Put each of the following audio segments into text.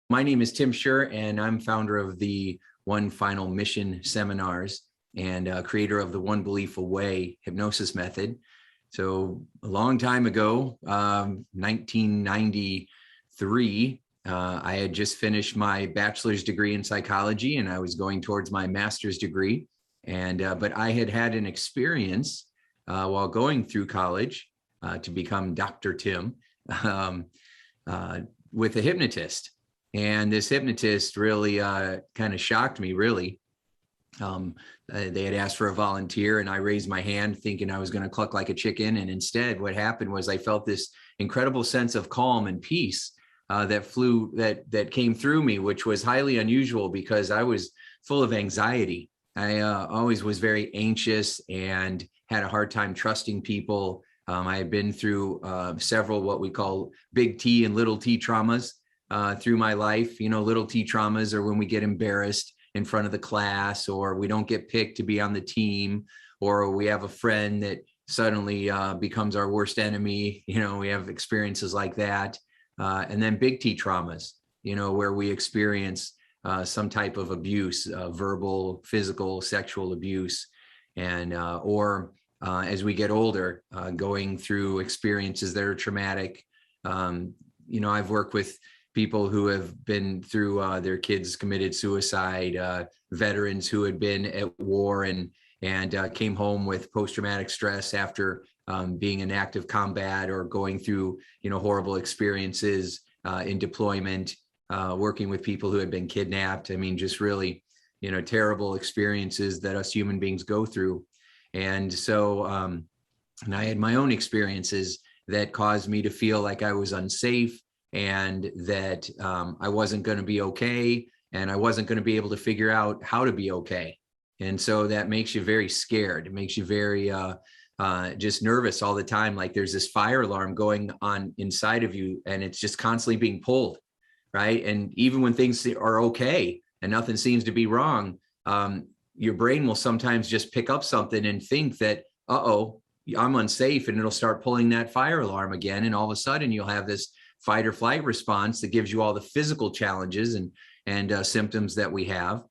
My name is Tim Schur, and I'm founder of the One Final Mission seminars and creator of the One Belief Away hypnosis method. So a long time ago, 1993, I had just finished my bachelor's degree in psychology, and I was going towards my master's degree. But I had had an experience while going through college to become Dr. Tim with a hypnotist. And this hypnotist really kind of shocked me, really. They had asked for a volunteer, and I raised my hand thinking I was going to cluck like a chicken. And instead, what happened was I felt this incredible sense of calm and peace that came through me, which was highly unusual because I was full of anxiety. I always was very anxious and had a hard time trusting people. I had been through several what we call big T and little T traumas through my life. You know, little T traumas are when we get embarrassed in front of the class, or we don't get picked to be on the team, or we have a friend that suddenly becomes our worst enemy. You know, we have experiences like that. And then big T traumas, you know, where we experience some type of abuse, verbal, physical, sexual abuse, and or as we get older, going through experiences that are traumatic. You know, I've worked with people who have been through their kids committed suicide, veterans who had been at war and came home with post-traumatic stress after being in active combat or going through, you know, horrible experiences in deployment, working with people who had been kidnapped. I mean, just really, you know, terrible experiences that us human beings go through. And so, and I had my own experiences that caused me to feel like I was unsafe, and that I wasn't going to be okay, and I wasn't going to be able to figure out how to be okay. And so that makes you very scared. It makes you very just nervous all the time. Like there's this fire alarm going on inside of you, and it's just constantly being pulled, right? And even when things are okay and nothing seems to be wrong, your brain will sometimes just pick up something and think that, uh-oh, I'm unsafe, and it'll start pulling that fire alarm again. And all of a sudden you'll have this fight or flight response that gives you all the physical challenges and symptoms that we have,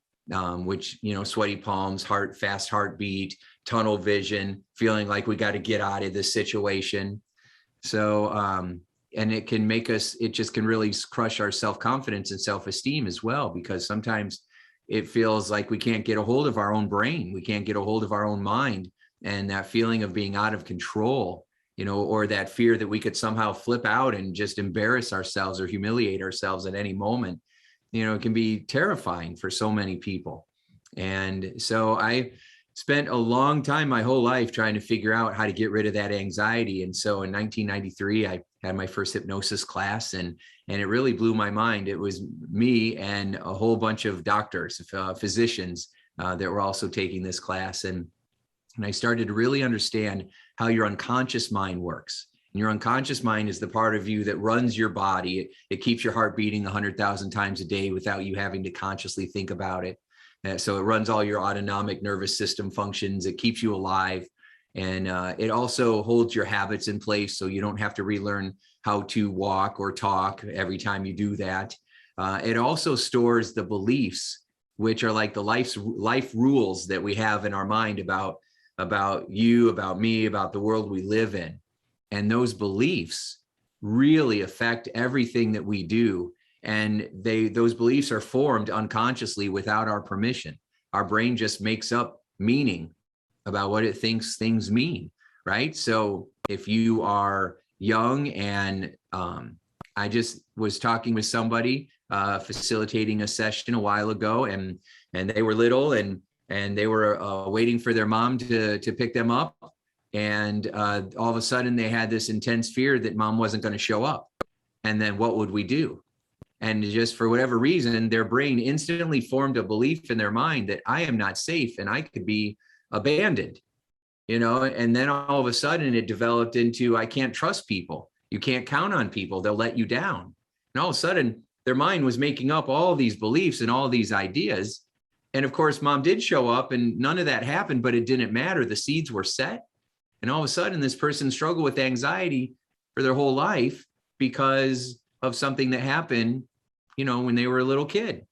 which, you know, sweaty palms, fast heartbeat, tunnel vision, feeling like we got to get out of this situation. So, and it can make us, it just can really crush our self-confidence and self-esteem as well, because sometimes it feels like we can't get a hold of our own brain. We can't get a hold of our own mind, and that feeling of being out of control, you know, or that fear that we could somehow flip out and just embarrass ourselves or humiliate ourselves at any moment, you know, it can be terrifying for so many people. And so I spent a long time, my whole life, trying to figure out how to get rid of that anxiety. And so in 1993, I had my first hypnosis class, and it really blew my mind. It was me and a whole bunch of doctors, physicians that were also taking this class. And I started to really understand how your unconscious mind works. And your unconscious mind is the part of you that runs your body. It keeps your heart beating 100,000 times a day without you having to consciously think about it. So it runs all your autonomic nervous system functions. It keeps you alive. And it also holds your habits in place, so you don't have to relearn how to walk or talk every time you do that. It also stores the beliefs, which are like the life rules that we have in our mind about you, about me, about the world we live in. And those beliefs really affect everything that we do. And those beliefs are formed unconsciously without our permission. Our brain just makes up meaning about what it thinks things mean, right? So if you are young, and I just was talking with somebody, facilitating a session a while ago, and they were little, and they were waiting for their mom to pick them up. And all of a sudden they had this intense fear that mom wasn't going to show up. And then what would we do? And just for whatever reason, their brain instantly formed a belief in their mind that I am not safe and I could be abandoned, you know. And then all of a sudden it developed into, I can't trust people. You can't count on people. They'll let you down. And all of a sudden their mind was making up all these beliefs and all these ideas. And of course, mom did show up and none of that happened, but it didn't matter. The seeds were set. And all of a sudden, this person struggled with anxiety for their whole life because of something that happened when they were a little kid.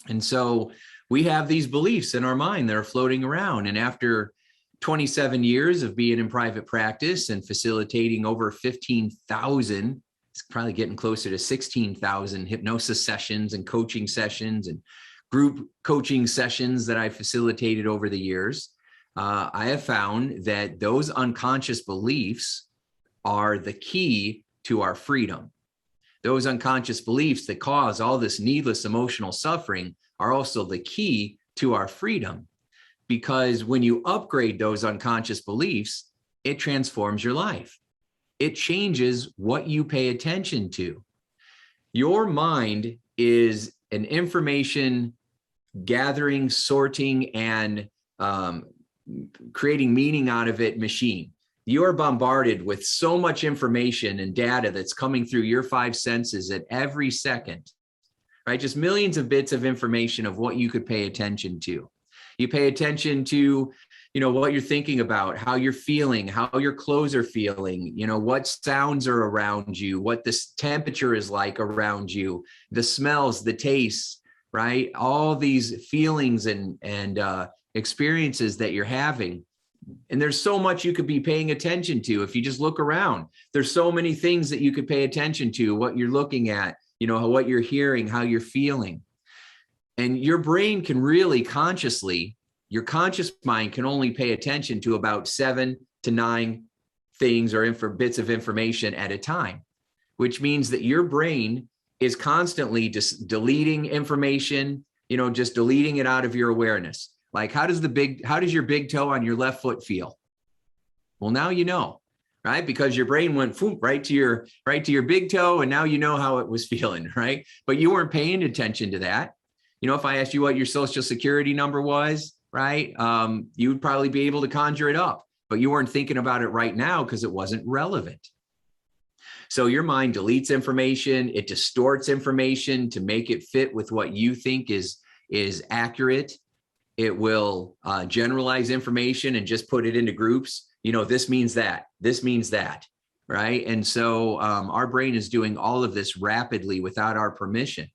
And so we have these beliefs in our mind that are floating around. And after 27 years of being in private practice and facilitating over 15,000, it's probably getting closer to 16,000 hypnosis sessions and coaching sessions and group coaching sessions that I facilitated over the years, I have found that those unconscious beliefs are the key to our freedom. Those unconscious beliefs that cause all this needless emotional suffering are also the key to our freedom. Because when you upgrade those unconscious beliefs, it transforms your life. It changes what you pay attention to. Your mind is an information gathering, sorting, and creating meaning out of it machine. You are bombarded with so much information and data that's coming through your five senses at every second, right? Just millions of bits of information of what you could pay attention to. You pay attention to, what you're thinking about, how you're feeling, how your clothes are feeling, what sounds are around you, what the temperature is like around you, the smells, the tastes, right? All these feelings and experiences that you're having. And there's so much you could be paying attention to. If you just look around, there's so many things that you could pay attention to, what you're looking at, what you're hearing, how you're feeling. And your brain can really your conscious mind can only pay attention to about 7 to 9 things or bits of information at a time, which means that your brain is constantly just deleting information, just deleting it out of your awareness. Like, how does your big toe on your left foot feel? Well, now you know, right? Because your brain went right to your big toe, and now you know how it was feeling, right? But you weren't paying attention to that. If I asked you what your social security number was, right? You would probably be able to conjure it up, but you weren't thinking about it right now because it wasn't relevant. So your mind deletes information, it distorts information to make it fit with what you think is accurate. It will generalize information and just put it into groups. This means that, this means that, right? And so our brain is doing all of this rapidly without our permission,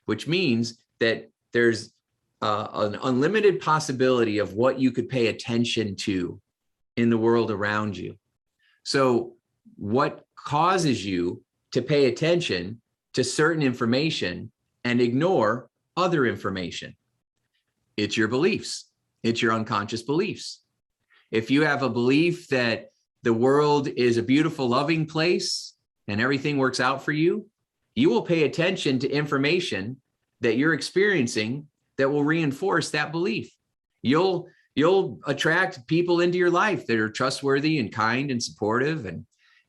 which means that there's an unlimited possibility of what you could pay attention to in the world around you. So what causes you to pay attention to certain information and ignore other information? It's your beliefs. It's your unconscious beliefs. If you have a belief that the world is a beautiful, loving place and everything works out for you, you will pay attention to information that you're experiencing that will reinforce that belief. You'll attract people into your life that are trustworthy and kind and supportive,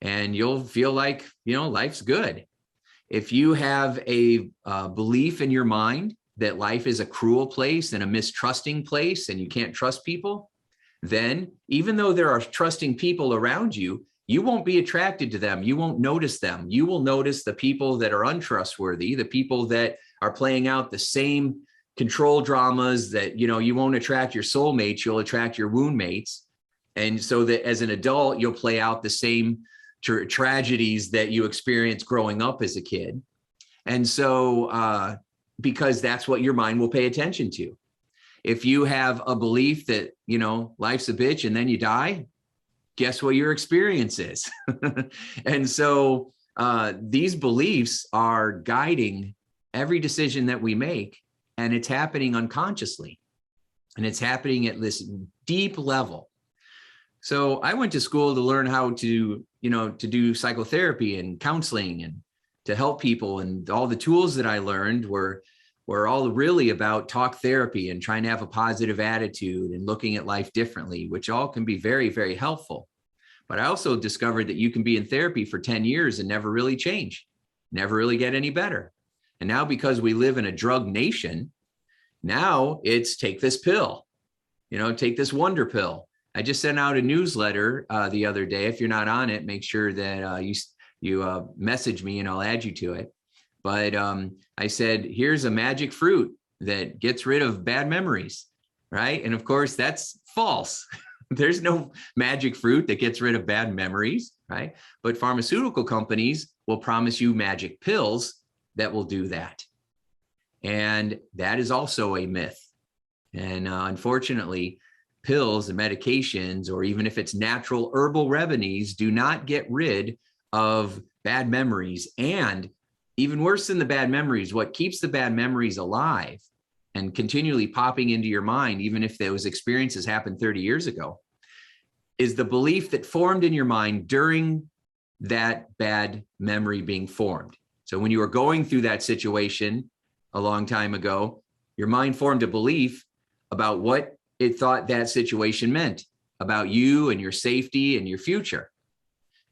and you'll feel like, life's good. If you have a belief in your mind that life is a cruel place and a mistrusting place and you can't trust people, then even though there are trusting people around you, you won't be attracted to them. You won't notice them. You will notice the people that are untrustworthy, the people that are playing out the same control dramas that, you won't attract your soulmates, you'll attract your wound mates. And so that as an adult, you'll play out the same tragedies that you experienced growing up as a kid. And so, because that's what your mind will pay attention to. If you have a belief that, life's a bitch and then you die, guess what your experience is? And so these beliefs are guiding every decision that we make, and it's happening unconsciously, and it's happening at this deep level. So I went to school to learn how to, to do psychotherapy and counseling and to help people. And all the tools that I learned were all really about talk therapy and trying to have a positive attitude and looking at life differently, which all can be very, very helpful. But I also discovered that you can be in therapy for 10 years and never really change, never really get any better. And now, because we live in a drug nation, now it's take this pill, take this wonder pill. I just sent out a newsletter the other day. If you're not on it, make sure that you message me and I'll add you to it. But I said, here's a magic fruit that gets rid of bad memories, right? And of course, that's false. There's no magic fruit that gets rid of bad memories, right? But pharmaceutical companies will promise you magic pills that will do that. And that is also a myth. And unfortunately, pills and medications, or even if it's natural herbal remedies, do not get rid of bad memories. And even worse than the bad memories, what keeps the bad memories alive and continually popping into your mind, even if those experiences happened 30 years ago, is the belief that formed in your mind during that bad memory being formed. So when you were going through that situation a long time ago, your mind formed a belief about what it thought that situation meant about you and your safety and your future.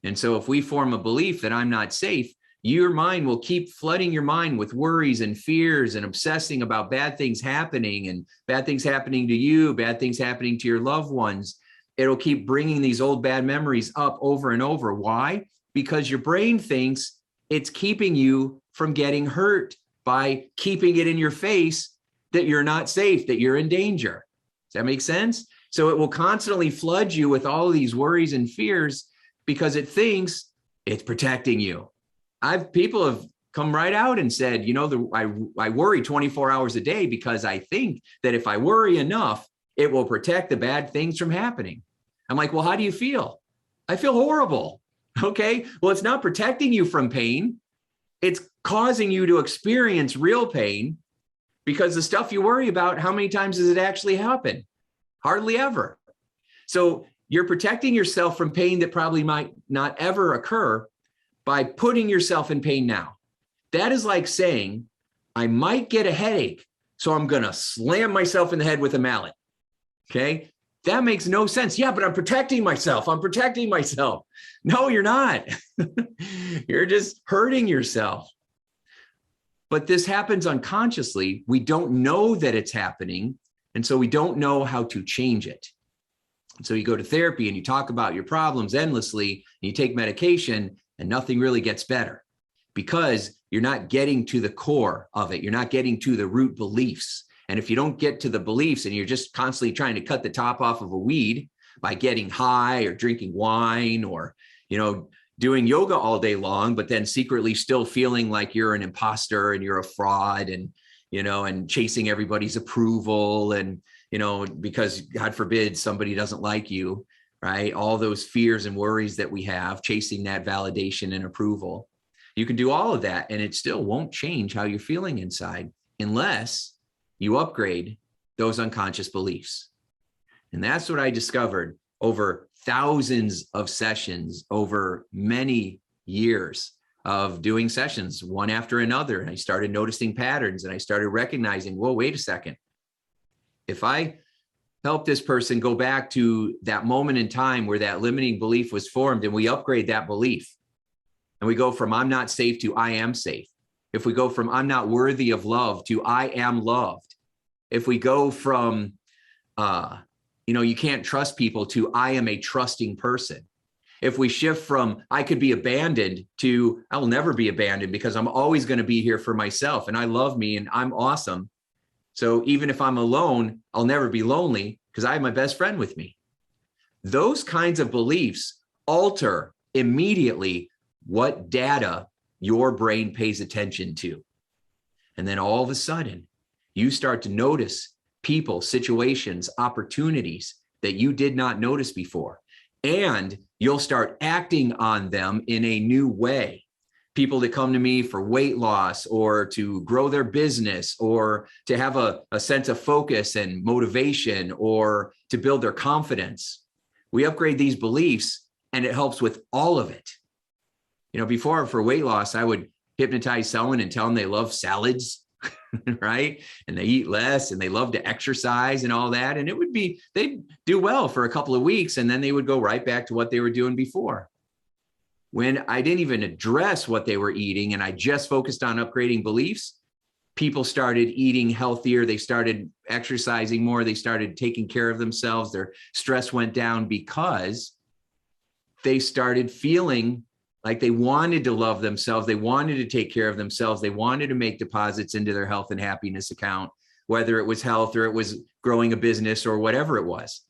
And so if we form a belief that I'm not safe, your mind will keep flooding your mind with worries and fears and obsessing about bad things happening and bad things happening to you, bad things happening to your loved ones. It'll keep bringing these old bad memories up over and over. Why? Because your brain thinks it's keeping you from getting hurt by keeping it in your face that you're not safe, that you're in danger. Does that make sense? So it will constantly flood you with all of these worries and fears because it thinks it's protecting you. People have come right out and said, you know, I worry 24 hours a day because I think that if I worry enough, it will protect the bad things from happening. I'm like, well, how do you feel? I feel horrible. Okay, well, it's not protecting you from pain. It's causing you to experience real pain because the stuff you worry about, how many times does it actually happen? Hardly ever. So you're protecting yourself from pain that probably might not ever occur by putting yourself in pain now. That is like saying, I might get a headache, so I'm going to slam myself in the head with a mallet. Okay, that makes no sense. Yeah, but I'm protecting myself. I'm protecting myself. No, you're not. You're just hurting yourself. But this happens unconsciously. We don't know that it's happening. And so we don't know how to change it. So you go to therapy and you talk about your problems endlessly, and you take medication and nothing really gets better because you're not getting to the core of it. You're not getting to the root beliefs. And if you don't get to the beliefs and you're just constantly trying to cut the top off of a weed by getting high or drinking wine or, you know, doing yoga all day long, but then secretly still feeling like you're an imposter and you're a fraud and, you know, and chasing everybody's approval and, you know, because God forbid somebody doesn't like you, right? All those fears and worries that we have, chasing that validation and approval. You can do all of that and it still won't change how you're feeling inside unless you upgrade those unconscious beliefs. And that's what I discovered over thousands of sessions over many years of doing sessions one after another. And I started noticing patterns and I started recognizing, whoa, wait a second. If I help this person go back to that moment in time where that limiting belief was formed and we upgrade that belief and we go from I'm not safe to I am safe. If we go from I'm not worthy of love to I am loved. If we go from, you know, you can't trust people to I am a trusting person. If we shift from I could be abandoned to I'll never be abandoned because I'm always going to be here for myself and I love me and I'm awesome. So even if I'm alone, I'll never be lonely because I have my best friend with me. Those kinds of beliefs alter immediately what data your brain pays attention to. And then all of a sudden, you start to notice people, situations, opportunities that you did not notice before. And you'll start acting on them in a new way. People that come to me for weight loss or to grow their business or to have a sense of focus and motivation or to build their confidence. We upgrade these beliefs and it helps with all of it. You know, before for weight loss, I would hypnotize someone and tell them they love salads. Right? And they eat less and they love to exercise and all that. And it would be, they'd do well for a couple of weeks and then they would go right back to what they were doing before. When I didn't even address what they were eating and I just focused on upgrading beliefs, people started eating healthier. They started exercising more. They started taking care of themselves. Their stress went down because they started feeling like they wanted to love themselves. They wanted to take care of themselves. They wanted to make deposits into their health and happiness account, whether it was health or it was growing a business or whatever it was.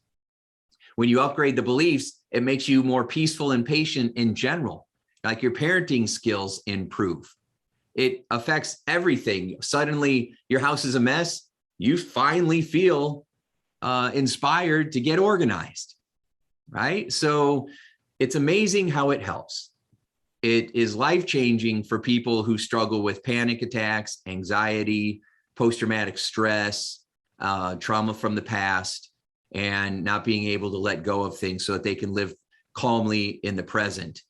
When you upgrade the beliefs, it makes you more peaceful and patient in general, like your parenting skills improve. it affects everything. Suddenly your house is a mess. You finally feel inspired to get organized, right? So it's amazing how it helps. It is life-changing for people who struggle with panic attacks, anxiety, post-traumatic stress, trauma from the past, and not being able to let go of things so that they can live calmly in the present.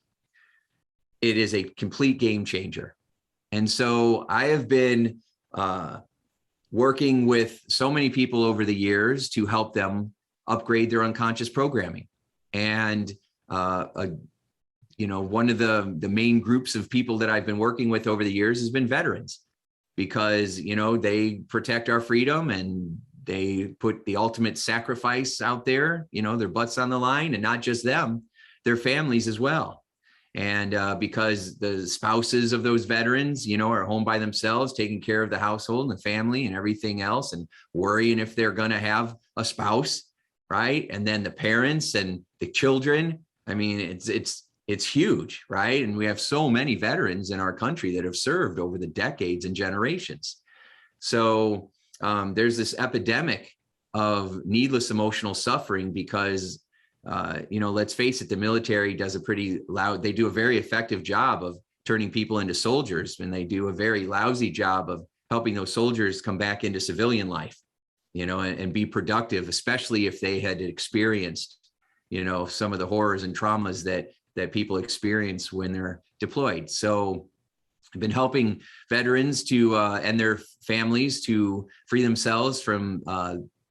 It is a complete game changer. And so I have been working with so many people over the years to help them upgrade their unconscious programming. And one of the main groups of people that I've been working with over the years has been veterans, because they protect our freedom and they put the ultimate sacrifice out there, their butts on the line, and not just them, their families as well. And because the spouses of those veterans, are home by themselves, taking care of the household and the family and everything else, and worrying if they're going to have a spouse, right? And then the parents and the children. I mean, it's huge, right? And we have so many veterans in our country that have served over the decades and generations. So there's this epidemic of needless emotional suffering because let's face it, the military does they do a very effective job of turning people into soldiers, and they do a very lousy job of helping those soldiers come back into civilian life, and be productive, especially if they had experienced, some of the horrors and traumas that people experience when they're deployed. So I've been helping veterans to and their families to free themselves from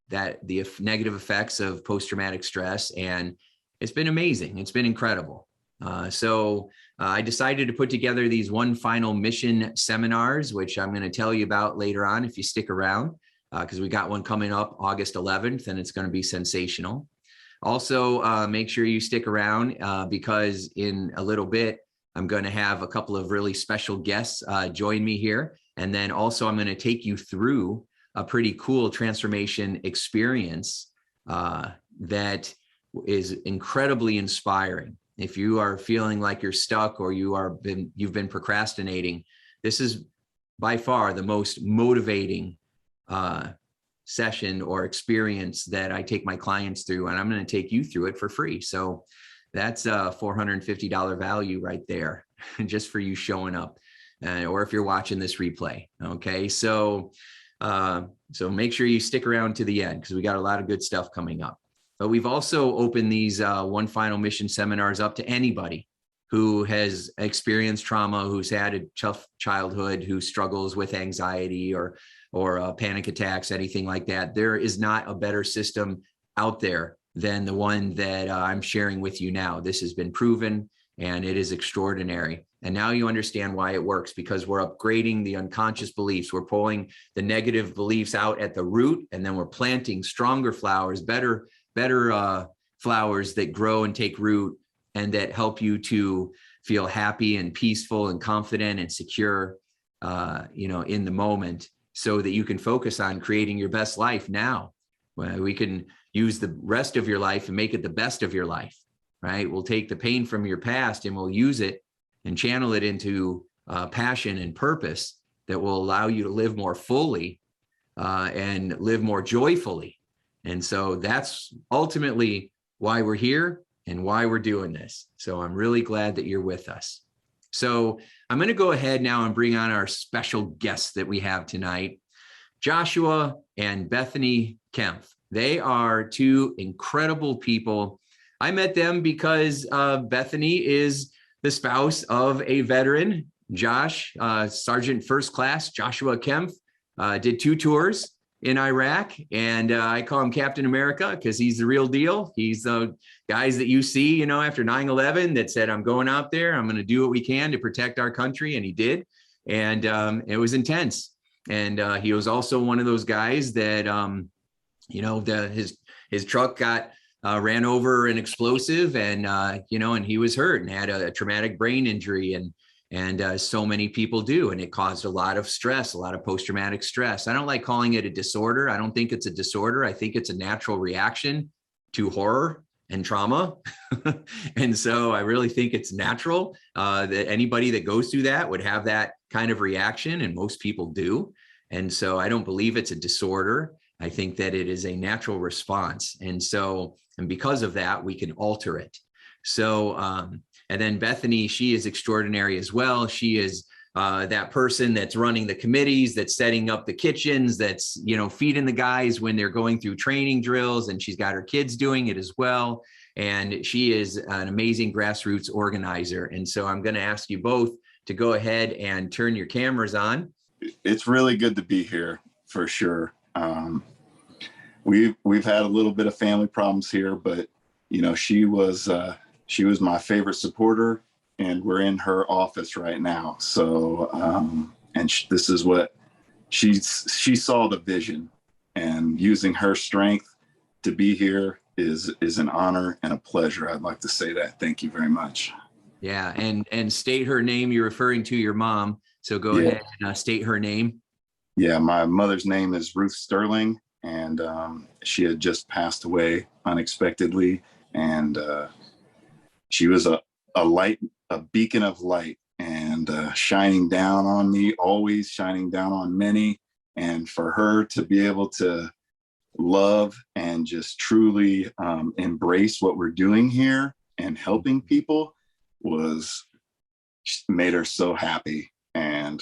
the negative effects of post-traumatic stress. And it's been amazing. It's been incredible. So I decided to put together these One Final Mission seminars, which I'm going to tell you about later on if you stick around, because we got one coming up August 11th, and it's going to be sensational. Also, make sure you stick around because in a little bit, I'm going to have a couple of really special guests join me here. And then also I'm going to take you through a pretty cool transformation experience that is incredibly inspiring. If you are feeling like you're stuck or you've been procrastinating, this is by far the most motivating session or experience that I take my clients through, and I'm going to take you through it for free. So that's a $450 value right there, just for you showing up, or if you're watching this replay. Okay, so make sure you stick around to the end, because we got a lot of good stuff coming up. But we've also opened these One Final Mission seminars up to anybody who has experienced trauma, who's had a tough childhood, who struggles with anxiety or panic attacks, anything like that. There is not a better system out there than the one that I'm sharing with you now. This has been proven, and it is extraordinary. And now you understand why it works, because we're upgrading the unconscious beliefs. We're pulling the negative beliefs out at the root, and then we're planting stronger flowers, better flowers that grow and take root and that help you to feel happy and peaceful and confident and secure, in the moment, so that you can focus on creating your best life now. We can use the rest of your life and make it the best of your life, right? We'll take the pain from your past and we'll use it and channel it into passion and purpose that will allow you to live more fully and live more joyfully. And so that's ultimately why we're here and why we're doing this. So I'm really glad that you're with us. So I'm going to go ahead now and bring on our special guests that we have tonight, Joshua and Bethany Kempf. They are two incredible people. I met them because Bethany is the spouse of a veteran, Josh, Sergeant First Class Joshua Kempf, did 2 tours in Iraq, and I call him Captain America because he's the real deal. He's the guys that you see, after 9/11 that said, I'm going out there, I'm going to do what we can to protect our country, and he did. And it was intense. And he was also one of those guys that, his truck got ran over an explosive, and and he was hurt and had a traumatic brain injury, and so many people do, and it caused a lot of stress, a lot of post-traumatic stress. I don't like calling it a disorder. I don't think it's a disorder. I think it's a natural reaction to horror and trauma. And so I really think it's natural that anybody that goes through that would have that kind of reaction, and most people do. And so I don't believe it's a disorder. I think that it is a natural response. And because of that, we can alter it. So, and then Bethany, she is extraordinary as well. She is that person that's running the committees, that's setting up the kitchens, that's, feeding the guys when they're going through training drills, and she's got her kids doing it as well. And she is an amazing grassroots organizer. And so I'm going to ask you both to go ahead and turn your cameras on. It's really good to be here for sure. We've had a little bit of family problems here, but she was my favorite supporter, and we're in her office right now. So, this is what she saw the vision, and using her strength to be here is an honor and a pleasure. I'd like to say that. Thank you very much. Yeah. And state her name. You're referring to your mom. So go ahead and state her name. Yeah. My mother's name is Ruth Sterling, and she had just passed away unexpectedly. And she was a beacon of light, and shining down on me, always shining down on many. And for her to be able to love and just truly embrace what we're doing here and helping people made her so happy. And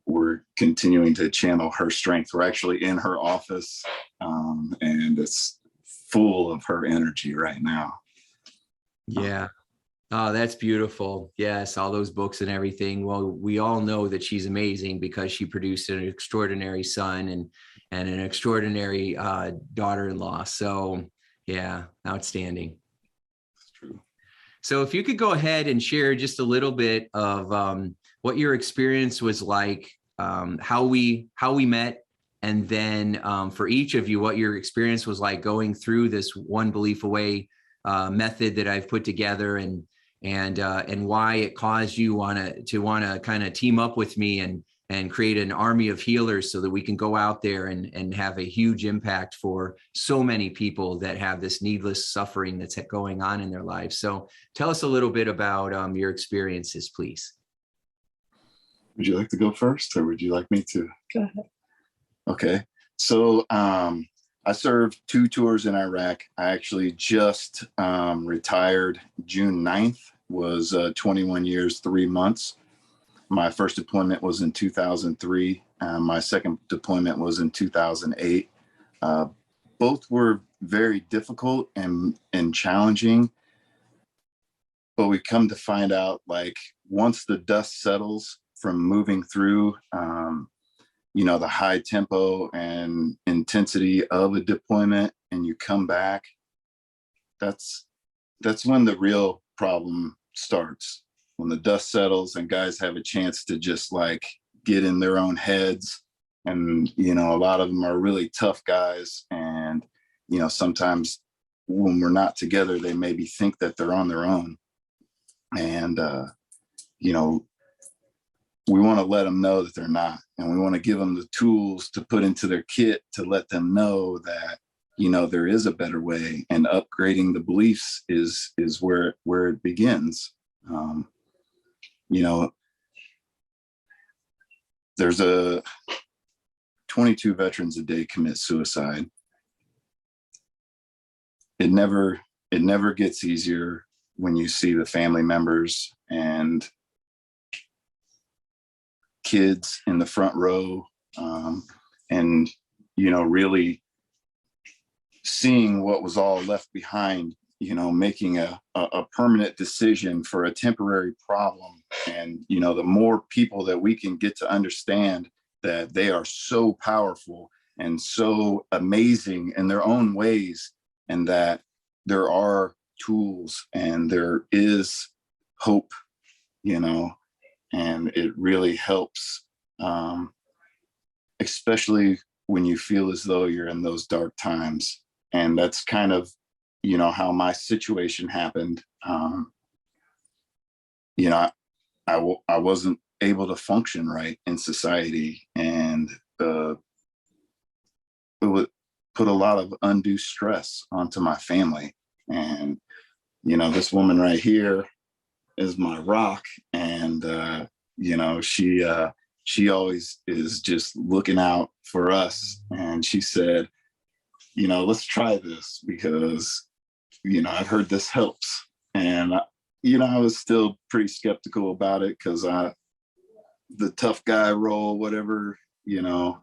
we're continuing to channel her strength. We're actually in her office, and it's full of her energy right now. Yeah. Oh, that's beautiful. Yes, all those books and everything. Well, we all know that she's amazing because she produced an extraordinary son and an extraordinary daughter-in-law. So yeah, outstanding. That's true. So if you could go ahead and share just a little bit of what your experience was like, how we met, and then for each of you, what your experience was like going through this One Belief Away method that I've put together, and why it caused you to want to kind of team up with me and create an army of healers so that we can go out there and have a huge impact for so many people that have this needless suffering that's going on in their lives. So tell us a little bit about your experiences, please. Would you like to go first, or would you like me to? Go ahead. Okay. So I served 2 tours in Iraq. I actually just retired June 9th, was 21 years, 3 months. My first deployment was in 2003. My second deployment was in 2008. Both were very difficult and challenging. But we come to find out, like, once the dust settles from moving through, the high tempo and intensity of a deployment, and you come back, that's when the real problem starts. When the dust settles and guys have a chance to just like get in their own heads. And, a lot of them are really tough guys. And, sometimes when we're not together, they maybe think that they're on their own. And, we want to let them know that they're not. And we want to give them the tools to put into their kit to let them know that, there is a better way, and upgrading the beliefs is where it begins. There's 22 veterans a day commit suicide. It never gets easier when you see the family members and kids in the front row, and really seeing what was all left behind, making a permanent decision for a temporary problem. And the more people that we can get to understand that they are so powerful and so amazing in their own ways, and that there are tools and there is hope, and it really helps, especially when you feel as though you're in those dark times. And that's kind of, how my situation happened. I wasn't able to function right in society, and it would put a lot of undue stress onto my family. And, you know, this woman right here is my rock. And, you know, she always is just looking out for us. And she said, you know, let's try this because, you know, I've heard this helps. And, you know, I was still pretty skeptical about it because the tough guy role, whatever, you know,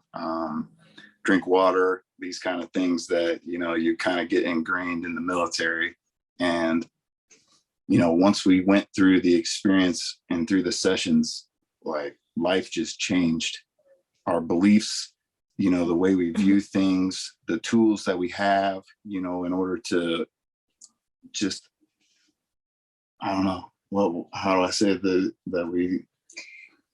drink water, these kind of things that, you know, you kind of get ingrained in the military. And, you know, once we went through the experience and through the sessions, like life just changed. Our beliefs, you know, the way we view things, the tools that we have, you know, in order to just, I don't know, well, how do I say that we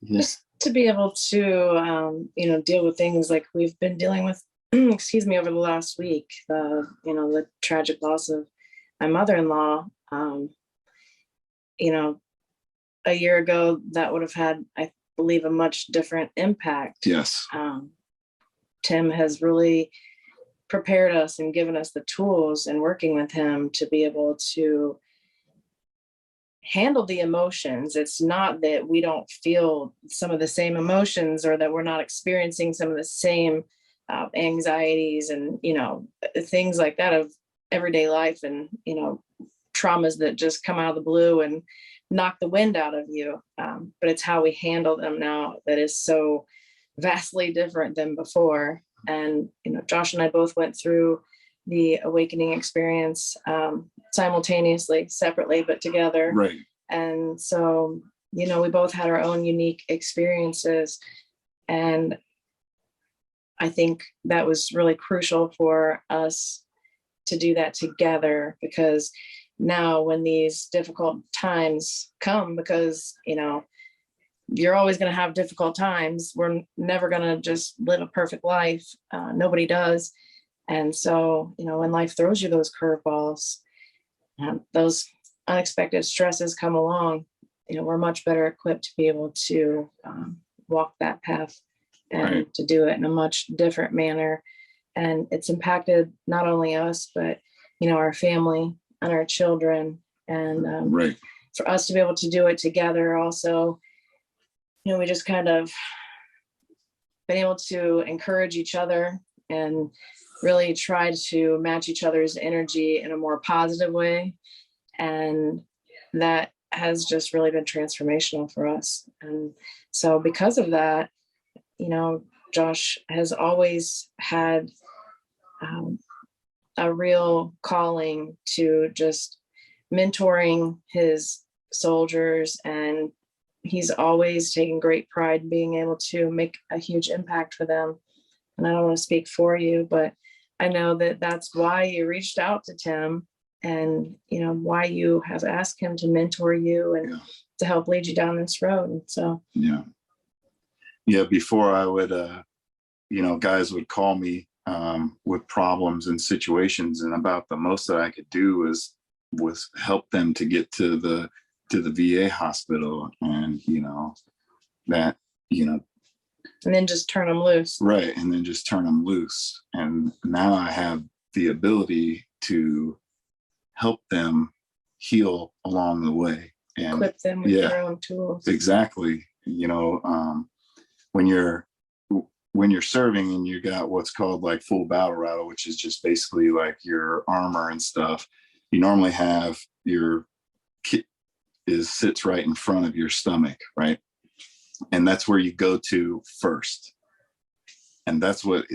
just to be able to, you know, deal with things like we've been dealing with, excuse me, over the last week, you know, the tragic loss of my mother-in-law. You know, a year ago, that would have had, I believe, a much different impact. Yes. Tim has really prepared us and given us the tools, and working with him to be able to handle the emotions. It's not that we don't feel some of the same emotions or that we're not experiencing some of the same anxieties and, you know, things like that of everyday life and, you know, traumas that just come out of the blue and knock the wind out of you. But it's how we handle them now that is so vastly different than before. And, you know, Josh and I both went through the awakening experience simultaneously, separately, but together. Right. And so, you know, we both had our own unique experiences. And I think that was really crucial for us to do that together, because now when these difficult times come, because, you know, you're always going to have difficult times. We're never going to just live a perfect life. Nobody does. And so, you know, when life throws you those curveballs, those unexpected stresses come along, you know, we're much better equipped to be able to walk that path and Right. to do it in a much different manner. And it's impacted not only us, but, you know, our family and our children. And Right. for us to be able to do it together also, you know, we just kind of been able to encourage each other and really try to match each other's energy in a more positive way. And that has just really been transformational for us. And so because of that, you know, Josh has always had a real calling to just mentoring his soldiers, and he's always taken great pride in being able to make a huge impact for them. And I don't want to speak for you, but I know that that's why you reached out to Tim, and, you know, why you have asked him to mentor you and to help lead you down this road. And so, yeah, before I would, you know, guys would call me with problems and situations, and about the most that I could do was help them to get to the VA hospital, and, you know, that, you know, and then just turn them loose. right. And then just turn them loose. And now I have the ability to help them heal along the way and Equip them with their own tools. Exactly. You know, when you're serving and you got what's called like full battle rattle, which is just basically like your armor and stuff, you normally have your kit sits right in front of your stomach, right? And that's where you go to first. And that's what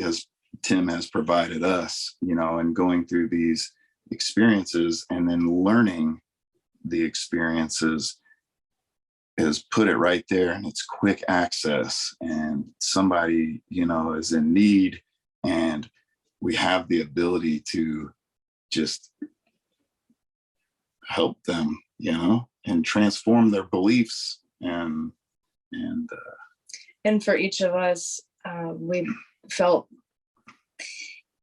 Tim has provided us, you know, and going through these experiences and then learning the experiences is put it right there, and it's quick access, and somebody, you know, is in need, and we have the ability to just help them, you know, and transform their beliefs. And for each of us, we felt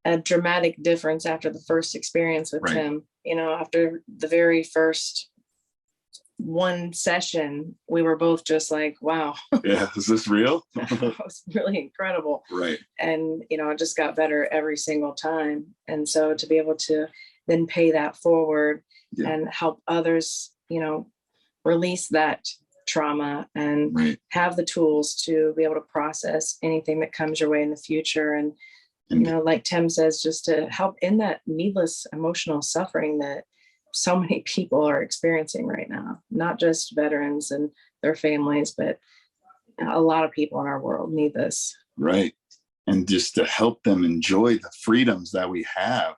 a dramatic difference after the first experience with Tim. You know, after the very first one session, we were both just like, wow. Yeah, is this real? It was really incredible. Right. And, you know, it just got better every single time. And so to be able to then pay that forward Yeah. and help others, release that trauma and Right. have the tools to be able to process anything that comes your way in the future. And, like Tim says, just to help end that needless emotional suffering that so many people are experiencing right now, not just veterans and their families, but a lot of people in our world need this. Right. And just to help them enjoy the freedoms that we have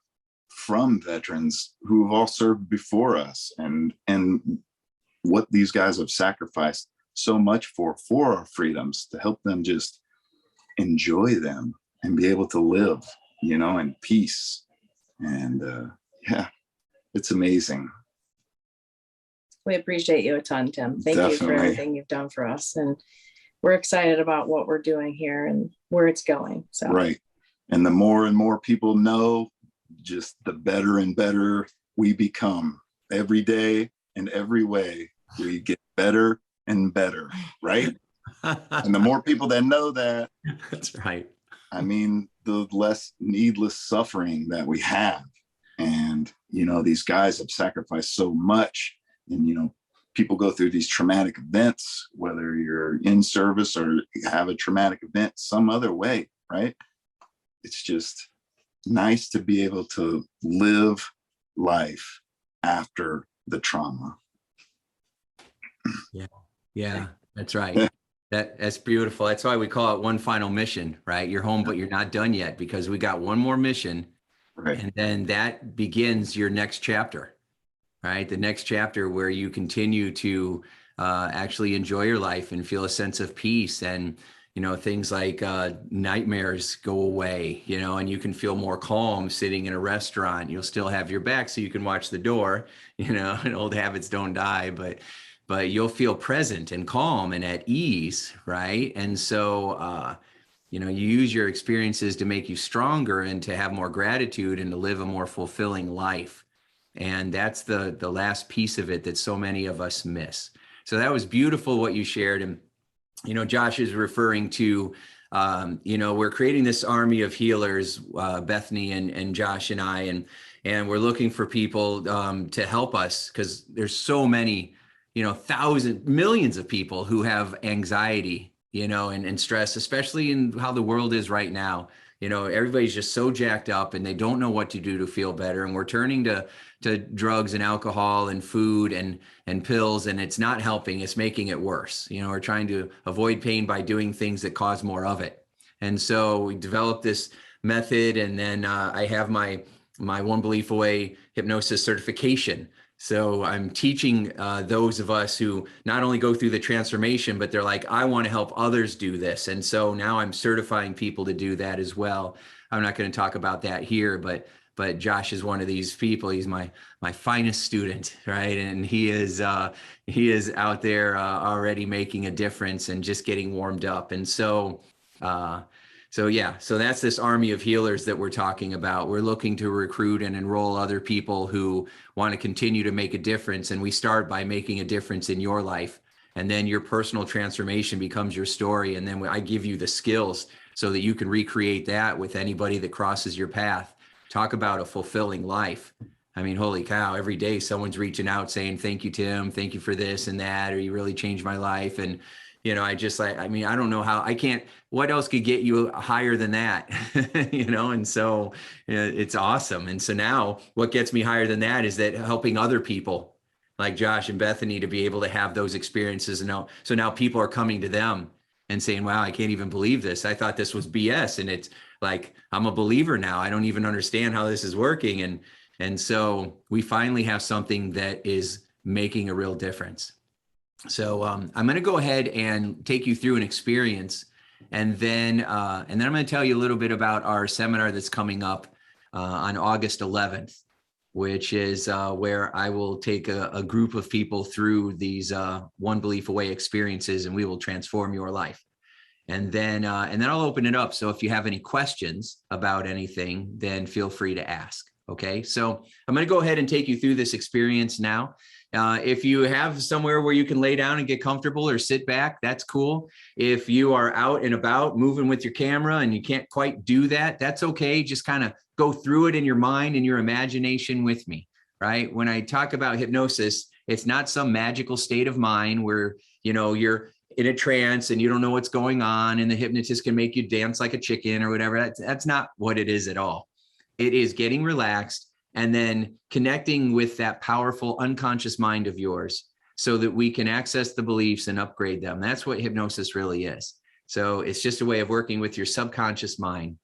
from veterans who have all served before us, and what these guys have sacrificed so much for our freedoms, to help them just enjoy them and be able to live, in peace. And yeah, it's amazing. We appreciate you a ton, Tim. Thank you for everything you've done for us. And we're excited about what we're doing here and where it's going. So. Right. And the more and more people know, just the better and better we become. Every day and every way, we get better and better, right? And the more people that know that, that's right. I mean, the less needless suffering that we have. And, these guys have sacrificed so much. And, people go through these traumatic events, whether you're in service or have a traumatic event some other way, right? It's just nice to be able to live life after the trauma. Yeah, that's right. That's beautiful. That's why we call it one final mission, right? You're home, but you're not done yet, because we got one more mission. Right. And then that begins your next chapter, right? The next chapter where you continue to actually enjoy your life and feel a sense of peace, and things like nightmares go away, and you can feel more calm sitting in a restaurant. You'll still have your back so you can watch the door, and old habits don't die, but you'll feel present and calm and at ease, right? And so, you use your experiences to make you stronger and to have more gratitude and to live a more fulfilling life. And that's the last piece of it that so many of us miss. So that was beautiful what you shared. And Josh is referring to, we're creating this army of healers, Bethany and Josh and I, and we're looking for people to help us, because there's so many, thousands, millions of people who have anxiety, and stress, especially in how the world is right now. Everybody's just so jacked up and they don't know what to do to feel better. And we're turning to drugs and alcohol and food and pills, and it's not helping. It's making it worse. We're trying to avoid pain by doing things that cause more of it. And so we developed this method, and then I have my One Belief Away hypnosis certification. So I'm teaching those of us who not only go through the transformation, but they're like, I want to help others do this. And so now I'm certifying people to do that as well. I'm not going to talk about that here, but Josh is one of these people. He's my finest student, right? And he is out there already making a difference and just getting warmed up. And so so that's this army of healers that we're talking about. We're looking to recruit and enroll other people who want to continue to make a difference. And we start by making a difference in your life. And then your personal transformation becomes your story. And then I give you the skills so that you can recreate that with anybody that crosses your path. Talk about a fulfilling life. I mean, holy cow, every day someone's reaching out saying, thank you, Tim. Thank you for this and that, or you really changed my life. And I don't know how, what else could get you higher than that? And so it's awesome. And so now what gets me higher than that is that helping other people like Josh and Bethany to be able to have those experiences. And so now people are coming to them and saying, wow, I can't even believe this. I thought this was BS. And it's like, I'm a believer now. I don't even understand how this is working. And so we finally have something that is making a real difference. So I'm going to go ahead and take you through an experience, and then I'm going to tell you a little bit about our seminar that's coming up on August 11th, which is where I will take a group of people through these One Belief Away experiences, and we will transform your life. And then I'll open it up. So if you have any questions about anything, then feel free to ask. Okay, so I'm going to go ahead and take you through this experience now. If you have somewhere where you can lay down and get comfortable or sit back, that's cool. If you are out and about moving with your camera and you can't quite do that, that's okay. Just kind of go through it in your mind and your imagination with me, right? When I talk about hypnosis, it's not some magical state of mind where, you're in a trance and you don't know what's going on and the hypnotist can make you dance like a chicken or whatever. That's not what it is at all. It is getting relaxed and then connecting with that powerful unconscious mind of yours so that we can access the beliefs and upgrade them. That's what hypnosis really is. So it's just a way of working with your subconscious mind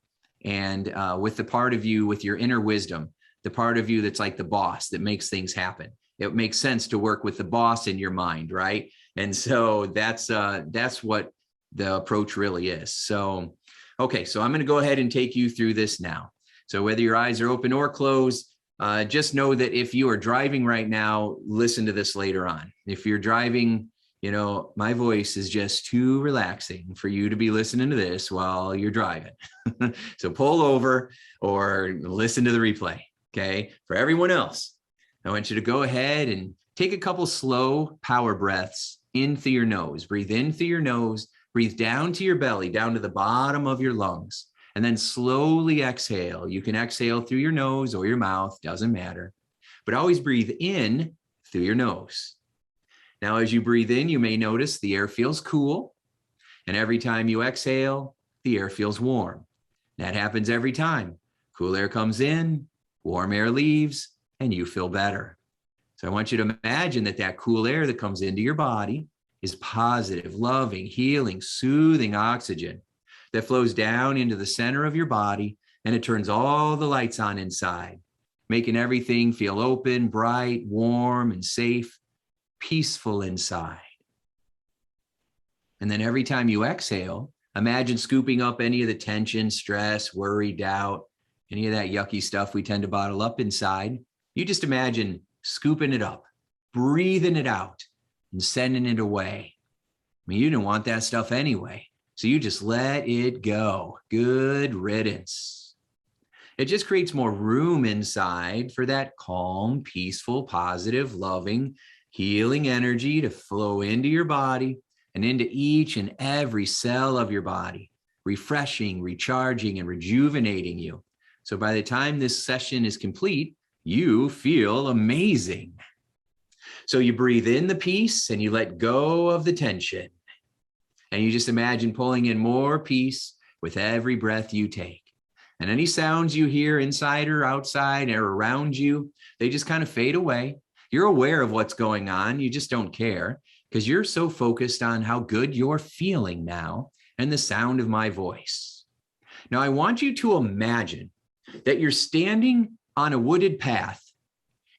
and with the part of you, with your inner wisdom, the part of you that's like the boss that makes things happen. It makes sense to work with the boss in your mind, right? And so that's what the approach really is. So, okay, so I'm going to go ahead and take you through this now. So whether your eyes are open or closed, just know that if you are driving right now, listen to this later on. If you're driving, my voice is just too relaxing for you to be listening to this while you're driving. So pull over or listen to the replay. Okay. For everyone else, I want you to go ahead and take a couple slow power breaths in through your nose. Breathe in through your nose, breathe down to your belly, down to the bottom of your lungs, and then slowly exhale. You can exhale through your nose or your mouth, doesn't matter, but always breathe in through your nose. Now, as you breathe in, you may notice the air feels cool. And every time you exhale, the air feels warm. That happens every time. Cool air comes in, warm air leaves, and you feel better. So I want you to imagine that cool air that comes into your body is positive, loving, healing, soothing oxygen that flows down into the center of your body, and it turns all the lights on inside, making everything feel open, bright, warm, and safe, peaceful inside. And then every time you exhale, imagine scooping up any of the tension, stress, worry, doubt, any of that yucky stuff we tend to bottle up inside. You just imagine scooping it up, breathing it out, and sending it away. I mean, you didn't want that stuff anyway, so you just let it go. Good riddance. It just creates more room inside for that calm, peaceful, positive, loving, healing energy to flow into your body and into each and every cell of your body, refreshing, recharging, and rejuvenating you. So by the time this session is complete, you feel amazing. So you breathe in the peace and you let go of the tension. And you just imagine pulling in more peace with every breath you take. And any sounds you hear inside or outside or around you, they just kind of fade away. You're aware of what's going on. You just don't care because you're so focused on how good you're feeling now and the sound of my voice. Now, I want you to imagine that you're standing on a wooded path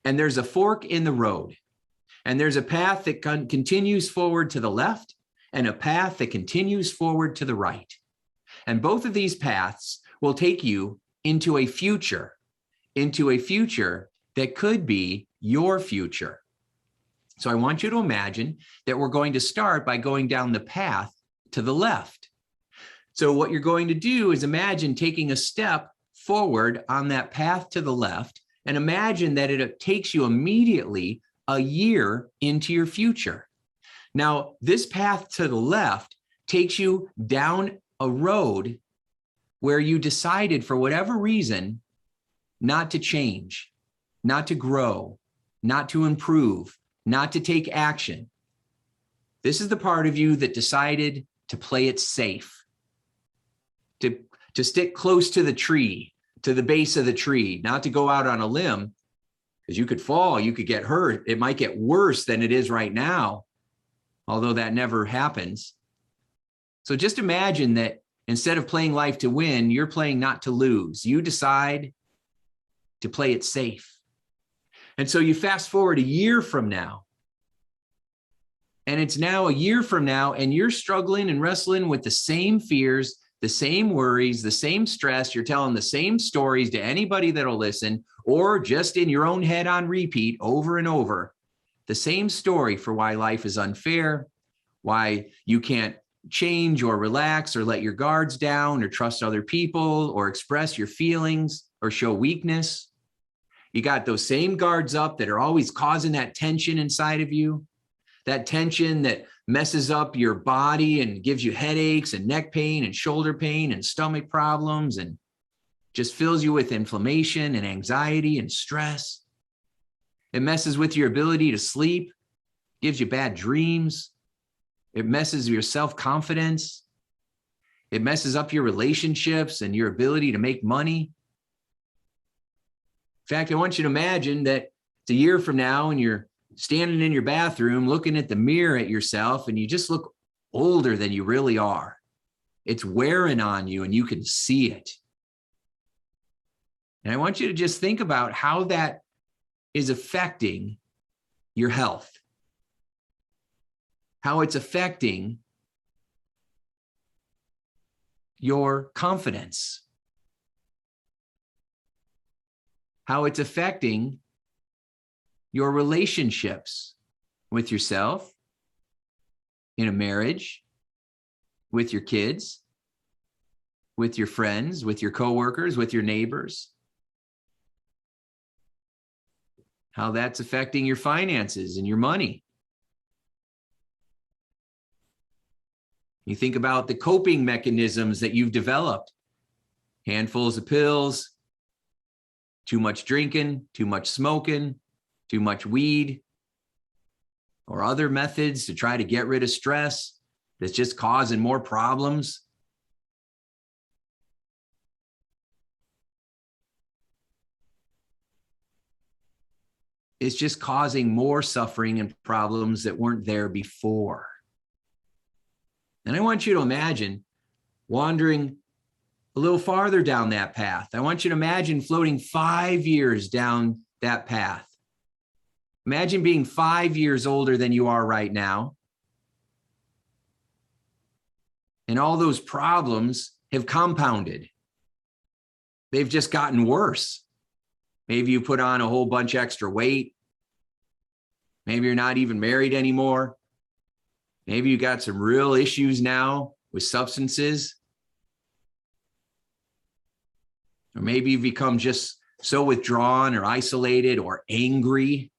and there's a fork in the road and there's a path that continues forward to the left and a path that continues forward to the right. And both of these paths will take you into a future that could be your future. So I want you to imagine that we're going to start by going down the path to the left. So what you're going to do is imagine taking a step forward on that path to the left and imagine that it takes you immediately a year into your future. Now, this path to the left takes you down a road where you decided for whatever reason not to change, not to grow, not to improve, not to take action. This is the part of you that decided to play it safe, to stick close to the tree, to the base of the tree, not to go out on a limb, because you could fall, you could get hurt. It might get worse than it is right now, although that never happens. So just imagine that instead of playing life to win, you're playing not to lose. You decide to play it safe. And so you fast forward a year from now, and it's now a year from now, and you're struggling and wrestling with the same fears, the same worries, the same stress. You're telling the same stories to anybody that'll listen, or just in your own head on repeat over and over. The same story for why life is unfair, why you can't change or relax or let your guards down or trust other people or express your feelings or show weakness. You got those same guards up that are always causing that tension inside of you, that tension that messes up your body and gives you headaches and neck pain and shoulder pain and stomach problems and just fills you with inflammation and anxiety and stress. It messes with your ability to sleep, gives you bad dreams. It messes with your self-confidence. It messes up your relationships and your ability to make money. In fact, I want you to imagine that it's a year from now and you're standing in your bathroom looking at the mirror at yourself and you just look older than you really are. It's wearing on you and you can see it. And I want you to just think about how that is affecting your health, how it's affecting your confidence, how it's affecting your relationships with yourself, in a marriage, with your kids, with your friends, with your coworkers, with your neighbors, how that's affecting your finances and your money. You think about the coping mechanisms that you've developed, handfuls of pills, too much drinking, too much smoking, too much weed, or other methods to try to get rid of stress that's just causing more problems. It's just causing more suffering and problems that weren't there before. And I want you to imagine wandering a little farther down that path. I want you to imagine floating 5 years down that path. Imagine being 5 years older than you are right now. And all those problems have compounded. They've just gotten worse. Maybe you put on a whole bunch extra weight. Maybe you're not even married anymore. Maybe you got some real issues now with substances. Or maybe you've become just so withdrawn or isolated or angry.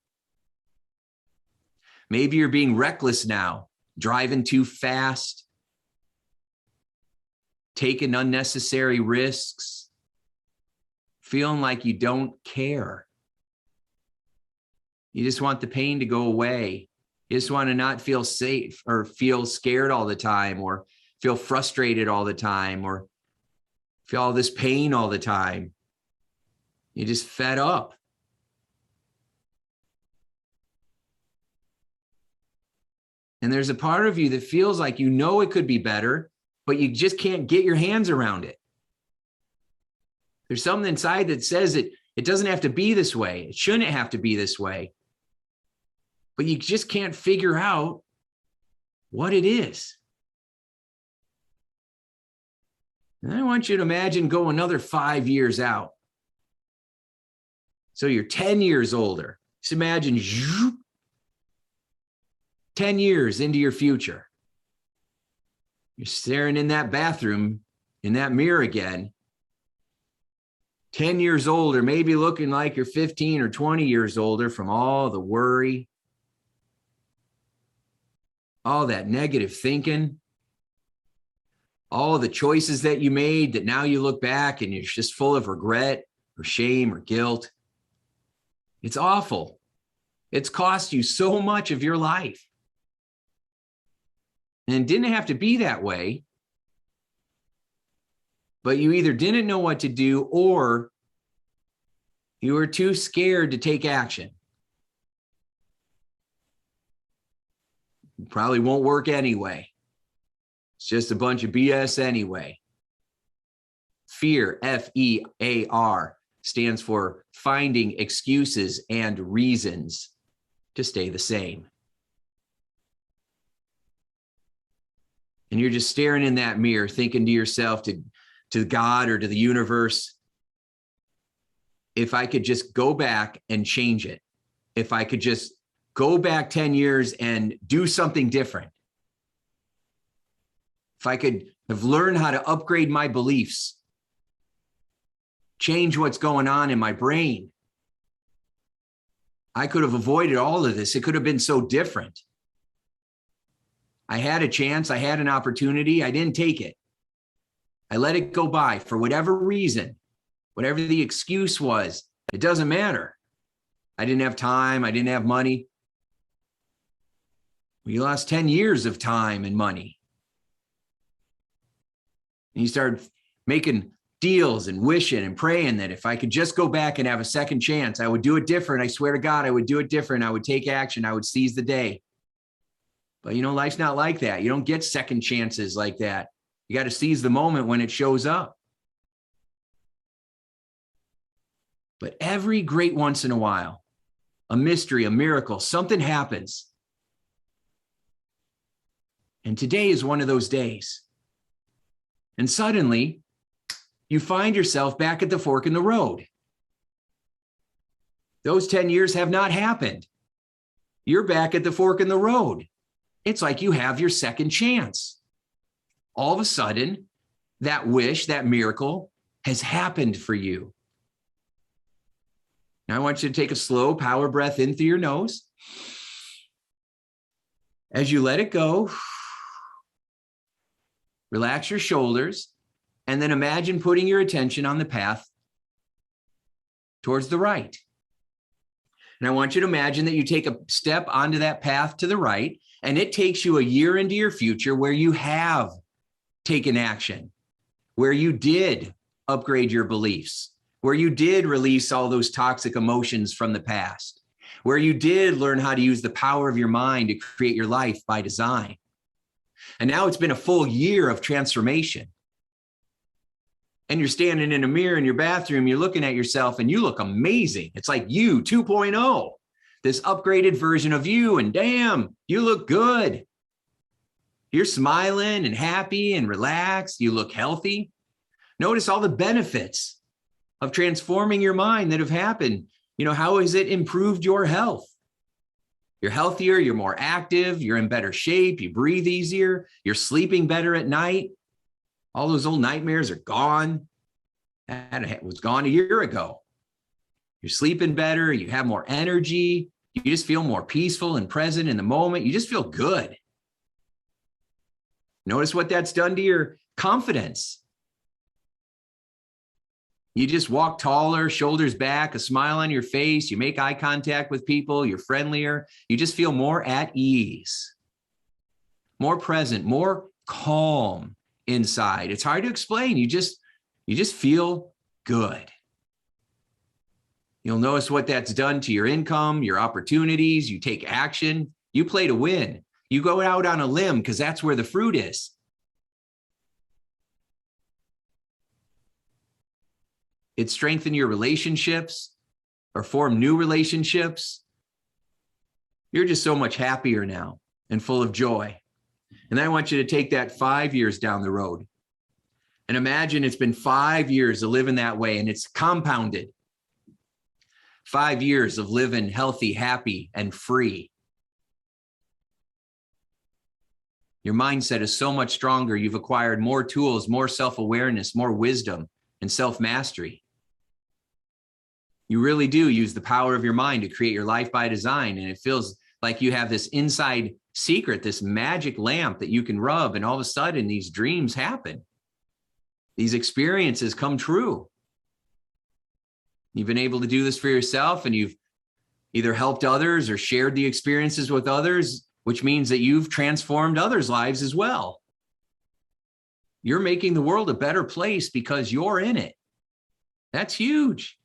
Maybe you're being reckless now, driving too fast, taking unnecessary risks, feeling like you don't care. You just want the pain to go away. You just want to not feel safe or feel scared all the time or feel frustrated all the time or feel all this pain all the time. You're just fed up. And there's a part of you that feels like you know it could be better, but you just can't get your hands around it. There's something inside that says it doesn't have to be this way. It shouldn't have to be this way. But you just can't figure out what it is. And I want you to imagine go another 5 years out. So you're 10 years older. Just imagine 10 years into your future. You're staring in that bathroom, in that mirror again. 10 years older, maybe looking like you're 15 or 20 years older from all the worry, all that negative thinking, all the choices that you made that now you look back and you're just full of regret or shame or guilt. It's awful. It's cost you so much of your life. And it didn't have to be that way, but you either didn't know what to do or you were too scared to take action. It probably won't work anyway. It's just a bunch of BS anyway. Fear, F-E-A-R, stands for finding excuses and reasons to stay the same. And you're just staring in that mirror, thinking to yourself, to God or to the universe, if I could just go back and change it, if I could just go back 10 years and do something different, if I could have learned how to upgrade my beliefs, change what's going on in my brain, I could have avoided all of this. It could have been so different. I had a chance. I had an opportunity. I didn't take it. I let it go by for whatever reason, whatever the excuse was. It doesn't matter. I didn't have time. I didn't have money. We lost 10 years of time and money. And you started making deals and wishing and praying that if I could just go back and have a second chance, I would do it different. I swear to God, I would do it different. I would take action. I would seize the day. But life's not like that. You don't get second chances like that. You got to seize the moment when it shows up. But every great once in a while, a mystery, a miracle, something happens. And today is one of those days. And suddenly, you find yourself back at the fork in the road. Those 10 years have not happened. You're back at the fork in the road. It's like you have your second chance. All of a sudden, that wish, that miracle has happened for you. Now I want you to take a slow power breath in through your nose. As you let it go, relax your shoulders, and then imagine putting your attention on the path towards the right. And I want you to imagine that you take a step onto that path to the right, and it takes you a year into your future where you have taken action, where you did upgrade your beliefs, where you did release all those toxic emotions from the past, where you did learn how to use the power of your mind to create your life by design. And now it's been a full year of transformation. And you're standing in a mirror in your bathroom, you're looking at yourself and you look amazing. It's like you 2.0, this upgraded version of you, and damn, you look good. You're smiling and happy and relaxed. You look healthy. Notice all the benefits of transforming your mind that have happened. How has it improved your health? You're healthier, you're more active, you're in better shape, you breathe easier, you're sleeping better at night. All those old nightmares are gone. That was gone a year ago. You're sleeping better, you have more energy, you just feel more peaceful and present in the moment. You just feel good. Notice what that's done to your confidence. You just walk taller, shoulders back, a smile on your face. You make eye contact with people. You're friendlier. You just feel more at ease, more present, more calm inside. It's hard to explain. You just feel good. You'll notice what that's done to your income, your opportunities. You take action. You play to win. You go out on a limb because that's where the fruit is. It strengthens your relationships or form new relationships. You're just so much happier now and full of joy. And I want you to take that 5 years down the road and imagine it's been 5 years of living that way and it's compounded. 5 years of living healthy, happy, and free. Your mindset is so much stronger. You've acquired more tools, more self-awareness, more wisdom, and self-mastery. You really do use the power of your mind to create your life by design. And it feels like you have this inside secret, this magic lamp that you can rub. And all of a sudden, these dreams happen. These experiences come true. You've been able to do this for yourself, and you've either helped others or shared the experiences with others, which means that you've transformed others' lives as well. You're making the world a better place because you're in it. That's huge.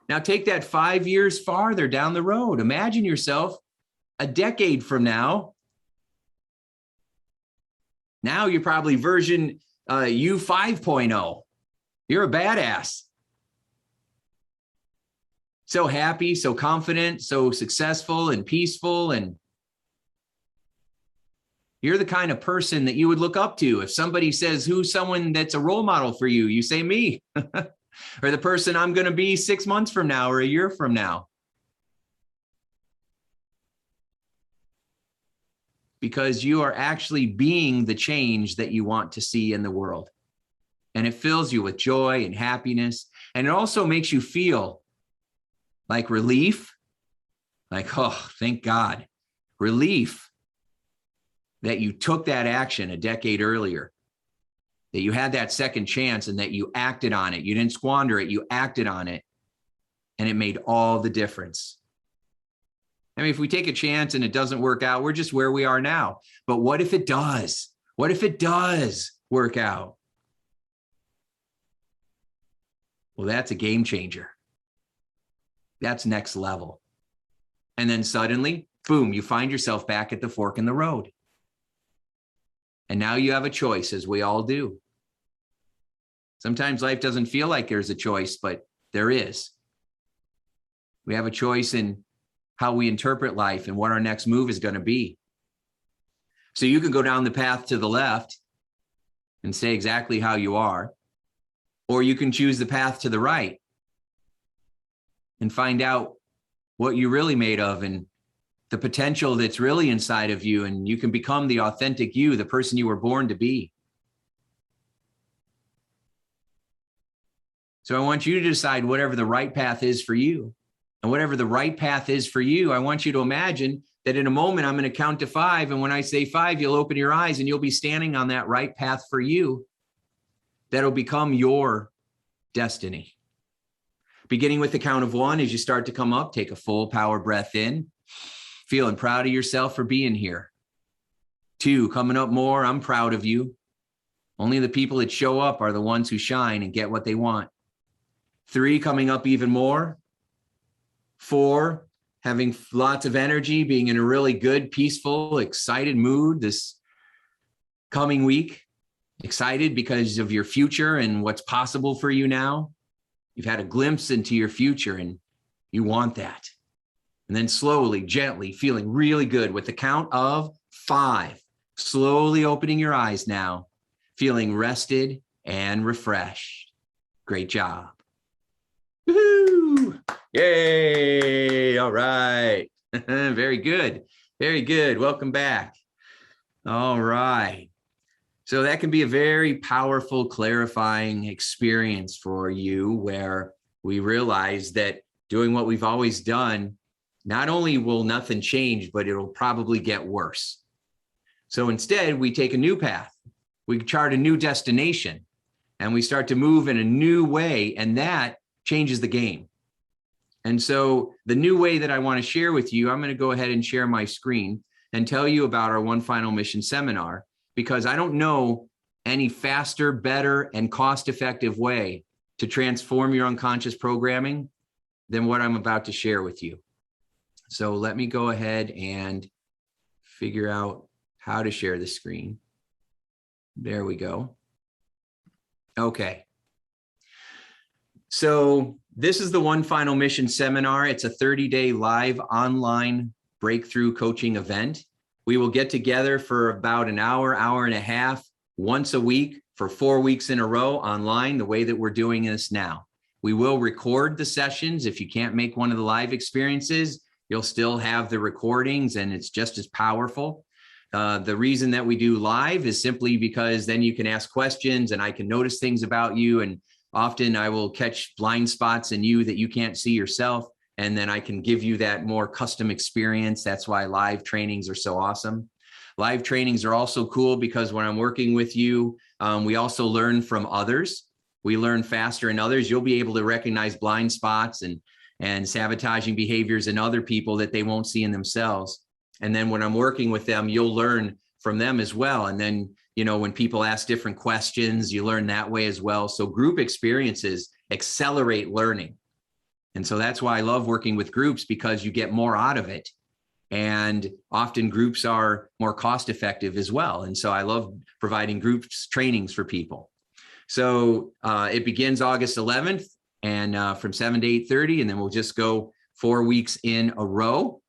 Now take that 5 years farther down the road. Imagine yourself a decade from now. Now you're probably version you 5.0. You're a badass. So happy, so confident, so successful and peaceful. And you're the kind of person that you would look up to. If somebody says, who's someone that's a role model for you? You say me. Or the person I'm going to be 6 months from now or a year from now. Because you are actually being the change that you want to see in the world. And it fills you with joy and happiness. And it also makes you feel like relief Like, oh, thank God. Relief that you took that action a decade earlier, that you had that second chance and that you acted on it. You didn't squander it, you acted on it, and it made all the difference. I mean, if we take a chance and it doesn't work out, we're just where we are now. But what if it does? What if it does work out? Well, that's a game changer. That's next level. And then suddenly, boom, you find yourself back at the fork in the road. And now you have a choice, as we all do. Sometimes life doesn't feel like there's a choice, but there is. We have a choice in how we interpret life and what our next move is going to be. So you can go down the path to the left and stay exactly how you are, or you can choose the path to the right and find out what you're really made of and the potential that's really inside of you, and you can become the authentic you, the person you were born to be. So I want you to decide whatever the right path is for you. And whatever the right path is for you, I want you to imagine that in a moment, I'm going to count to 5. And when I say 5, you'll open your eyes and you'll be standing on that right path for you. That'll become your destiny. Beginning with the count of 1, as you start to come up, take a full power breath in, feeling proud of yourself for being here. 2, coming up more, I'm proud of you. Only the people that show up are the ones who shine and get what they want. 3, coming up even more. 4, having lots of energy, being in a really good, peaceful, excited mood this coming week. Excited because of your future and what's possible for you now. You've had a glimpse into your future and you want that. And then slowly, gently, feeling really good with the count of 5. Slowly opening your eyes now, feeling rested and refreshed. Great job. Woohoo! Yay! All right. Very good. Very good. Welcome back. All right. So that can be a very powerful, clarifying experience for you, where we realize that doing what we've always done, not only will nothing change, but it'll probably get worse. So instead, we take a new path. We chart a new destination and we start to move in a new way, and that changes the game. And so the new way that I want to share with you, I'm going to go ahead and share my screen and tell you about our One Final Mission seminar, because I don't know any faster, better, and cost-effective way to transform your unconscious programming than what I'm about to share with you. So let me go ahead and figure out how to share the screen. There we go. Okay. So this is the One Final Mission seminar. It's a 30-day live online breakthrough coaching event. We will get together for about an hour, hour and a half, once a week for 4 weeks in a row online, the way that we're doing this now. We will record the sessions. If you can't make one of the live experiences, you'll still have the recordings and it's just as powerful. The reason that we do live is simply because then you can ask questions and I can notice things about you, and often I will catch blind spots in you that you can't see yourself, and then I can give you that more custom experience. That's why live trainings are so awesome. Live trainings are also cool because when I'm working with you, we also learn from others. We learn faster in others. You'll be able to recognize blind spots and sabotaging behaviors in other people that they won't see in themselves. And then when I'm working with them, you'll learn from them as well. And then, you know, when people ask different questions, you learn that way as well. So group experiences accelerate learning. And so that's why I love working with groups, because you get more out of it. And often groups are more cost effective as well. And so I love providing groups trainings for people. So it begins August 11th and from 7 to 8:30, and then we'll just go 4 weeks in a row.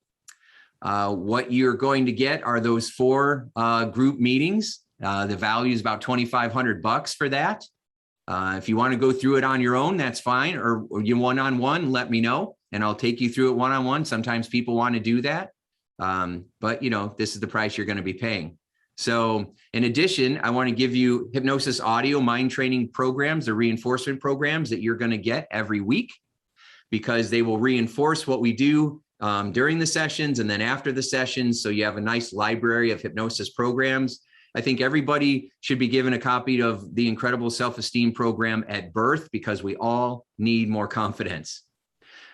What you're going to get are those 4 group meetings. The value is about $2,500 for that. If you want to go through it on your own, that's fine. Or you one-on-one, let me know and I'll take you through it one-on-one. Sometimes people want to do that. But you know, this is the price you're going to be paying. So in addition, I want to give you hypnosis audio mind training programs, the reinforcement programs that you're going to get every week, because they will reinforce what we do during the sessions and then after the sessions. So you have a nice library of hypnosis programs. I think everybody should be given a copy of the Incredible Self-Esteem Program at birth, because we all need more confidence.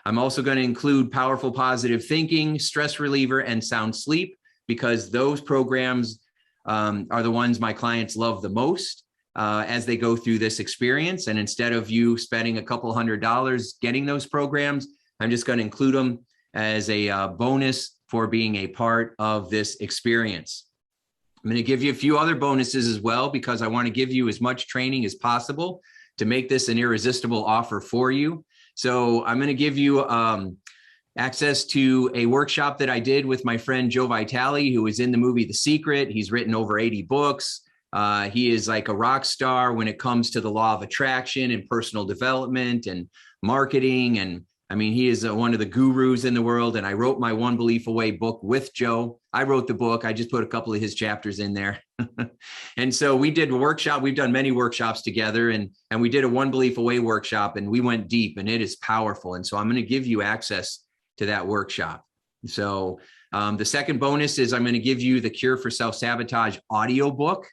I'm also going to include Powerful Positive Thinking, Stress Reliever, and Sound Sleep, because those programs are the ones my clients love the most as they go through this experience. And instead of you spending a couple $100 getting those programs, I'm just going to include them as a bonus for being a part of this experience. I'm going to give you a few other bonuses as well, because I want to give you as much training as possible to make this an irresistible offer for you. So I'm going to give you access to a workshop that I did with my friend Joe Vitale, who was in the movie The Secret. He's written over 80 books. He is like a rock star when it comes to the law of attraction and personal development and marketing. And I mean, he is one of the gurus in the world. And I wrote my One Belief Away book with Joe. I wrote the book. I just put a couple of his chapters in there. And so we did a workshop. We've done many workshops together, and we did a One Belief Away workshop, and we went deep, and it is powerful. And so I'm going to give you access to that workshop. So the second bonus is I'm going to give you the Cure for Self-Sabotage audiobook,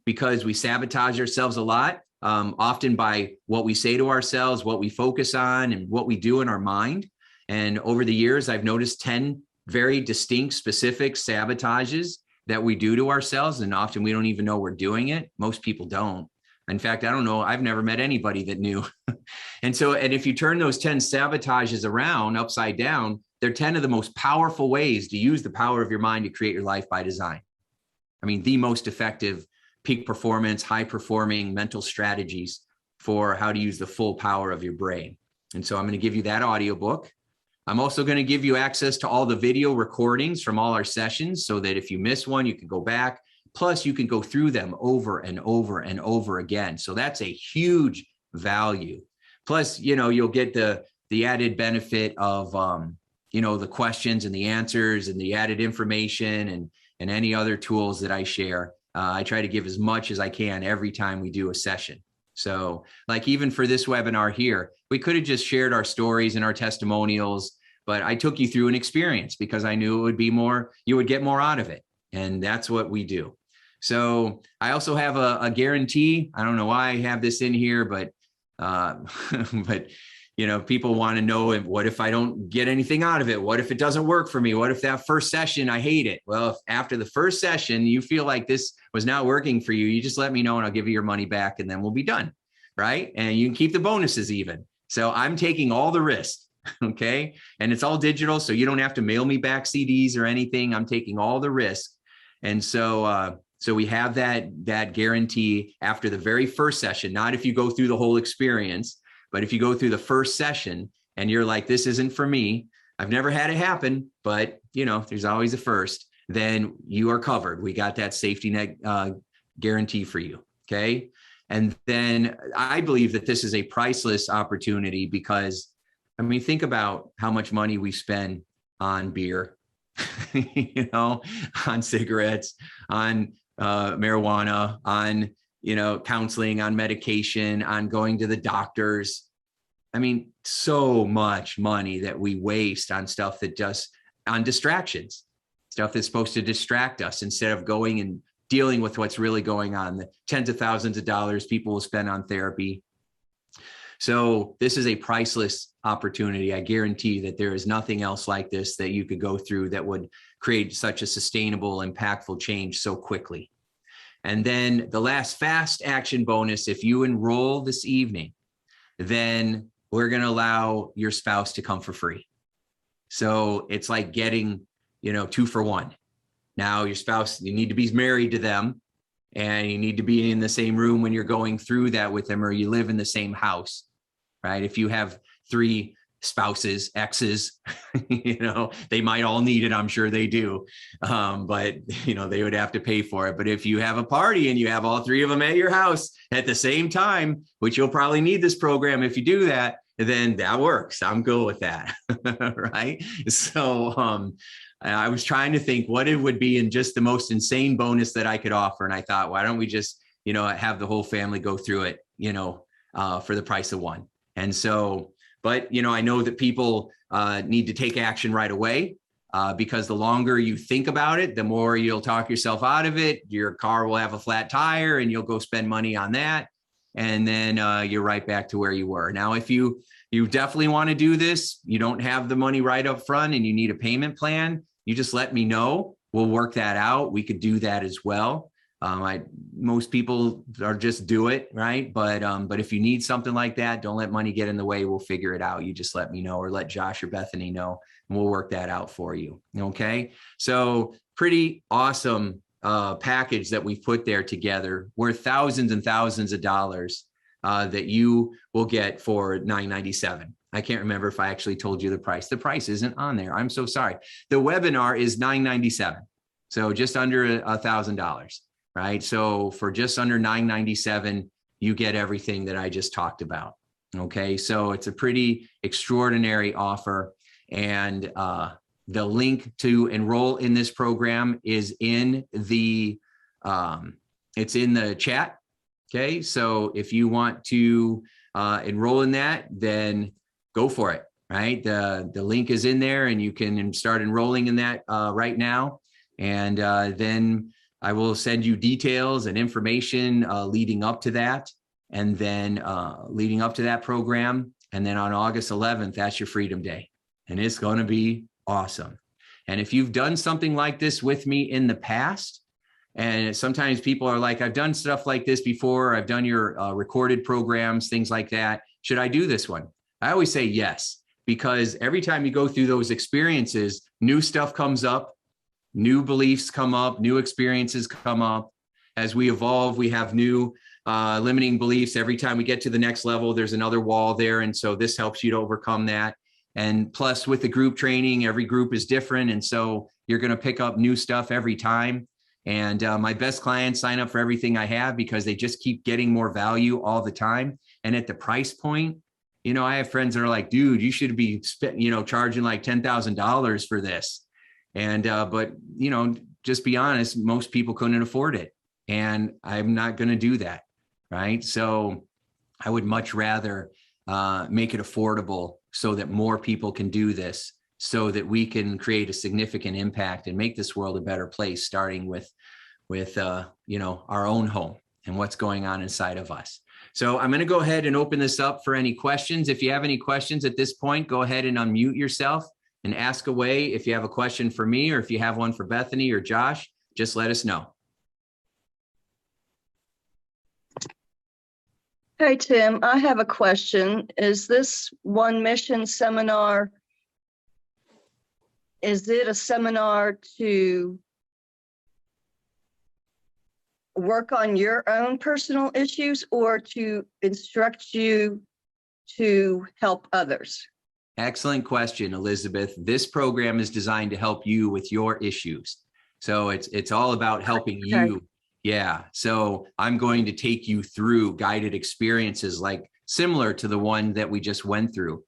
because we sabotage ourselves a lot. Often by what we say to ourselves, what we focus on, and what we do in our mind. And over the years, I've noticed 10 very distinct, specific sabotages that we do to ourselves. And often we don't even know we're doing it. Most people don't. In fact, I don't know. I've never met anybody that knew. And if you turn those 10 sabotages around upside down, they're 10 of the most powerful ways to use the power of your mind to create your life by design. I mean, the most effective peak performance, high performing mental strategies for how to use the full power of your brain. And so I'm going to give you that audiobook. I'm also going to give you access to all the video recordings from all our sessions, so that if you miss one, you can go back. Plus, you can go through them over and over and over again. So that's a huge value. Plus, you'll get the added benefit of, the questions and the answers and the added information and any other tools that I share. I try to give as much as I can every time we do a session. So like even for this webinar here, we could have just shared our stories and our testimonials, but I took you through an experience because I knew it would be more, you would get more out of it. And that's what we do. So I also have a guarantee. I don't know why I have this in here, but people want to know, what if I don't get anything out of it? What if it doesn't work for me? What if that first session, I hate it? Well, if after the first session, you feel like this was not working for you, you just let me know and I'll give you your money back and then we'll be done. Right. And you can keep the bonuses even. So I'm taking all the risk. Okay. And it's all digital. So you don't have to mail me back CDs or anything. I'm taking all the risk. And so we have that guarantee after the very first session, not if you go through the whole experience. But if you go through the first session and you're like, this isn't for me, I've never had it happen, but there's always a first, then you are covered. We got that safety net guarantee for you. Okay. And then I believe that this is a priceless opportunity because, think about how much money we spend on beer, on cigarettes, on marijuana, on counseling, on medication, on going to the doctors. So much money that we waste on stuff on distractions, stuff that's supposed to distract us instead of going and dealing with what's really going on, the tens of thousands of dollars people will spend on therapy. So this is a priceless opportunity. I guarantee that there is nothing else like this that you could go through that would create such a sustainable, impactful change so quickly. And then the last fast action bonus, if you enroll this evening, then we're going to allow your spouse to come for free. So it's like getting, 2 for 1. Now your spouse, you need to be married to them and you need to be in the same room when you're going through that with them, or you live in the same house, right? If you have 3 spouses, exes, they might all need it. I'm sure they do. But they would have to pay for it. But if you have a party and you have all 3 of them at your house at the same time, which you'll probably need this program if you do that, then that works. I'm good with that. Right. So, I was trying to think what it would be in just the most insane bonus that I could offer. And I thought, why don't we just, have the whole family go through it, for the price of one. And so But, I know that people need to take action right away. Because the longer you think about it, the more you'll talk yourself out of it. Your car will have a flat tire and you'll go spend money on that. And then you're right back to where you were. Now, if you definitely want to do this, you don't have the money right up front and you need a payment plan, you just let me know. We'll work that out. We could do that as well. Most people are just do it, right? But if you need something like that, don't let money get in the way. We'll figure it out. You just let me know, or let Josh or Bethany know, and we'll work that out for you. Okay. So pretty awesome package that we've put there together, worth thousands and thousands of dollars that you will get for $9.97. I can't remember if I actually told you the price. The price isn't on there. I'm so sorry. The webinar is $9.97. So just under $1,000, right? So for just under $9.97, you get everything that I just talked about. Okay. So it's a pretty extraordinary offer. And the link to enroll in this program is in the, it's in the chat. Okay. So if you want to enroll in that, then go for it, right? The link is in there and you can start enrolling in that right now. And then I will send you details and information leading up to that. And then leading up to that program. And then on August 11th, that's your Freedom Day. And it's going to be awesome. And if you've done something like this with me in the past, and sometimes people are like, I've done stuff like this before. I've done your recorded programs, things like that. Should I do this one? I always say yes, because every time you go through those experiences, new stuff comes up, new beliefs come up, new experiences come up. As we evolve, we have new limiting beliefs. Every time we get to the next level, there's another wall there. And so this helps you to overcome that. And plus with the group training, every group is different. And so you're going to pick up new stuff every time. And my best clients sign up for everything I have because they just keep getting more value all the time. And at the price point, I have friends that are like, dude, you should be, charging like $10,000 for this. And, but just be honest, most people couldn't afford it. And I'm not going to do that. Right. So I would much rather make it affordable so that more people can do this, so that we can create a significant impact and make this world a better place, starting with our own home and what's going on inside of us. So I'm going to go ahead and open this up for any questions. If you have any questions at this point, go ahead and unmute yourself and ask away. If you have a question for me, or if you have one for Bethany or Josh, just let us know. Hey, Tim, I have a question. Is this One Mission seminar, is it a seminar to work on your own personal issues or to instruct you to help others? Excellent question, Elizabeth. This program is designed to help you with your issues. So it's all about helping you. Yeah. So I'm going to take you through guided experiences like similar to the one that we just went through.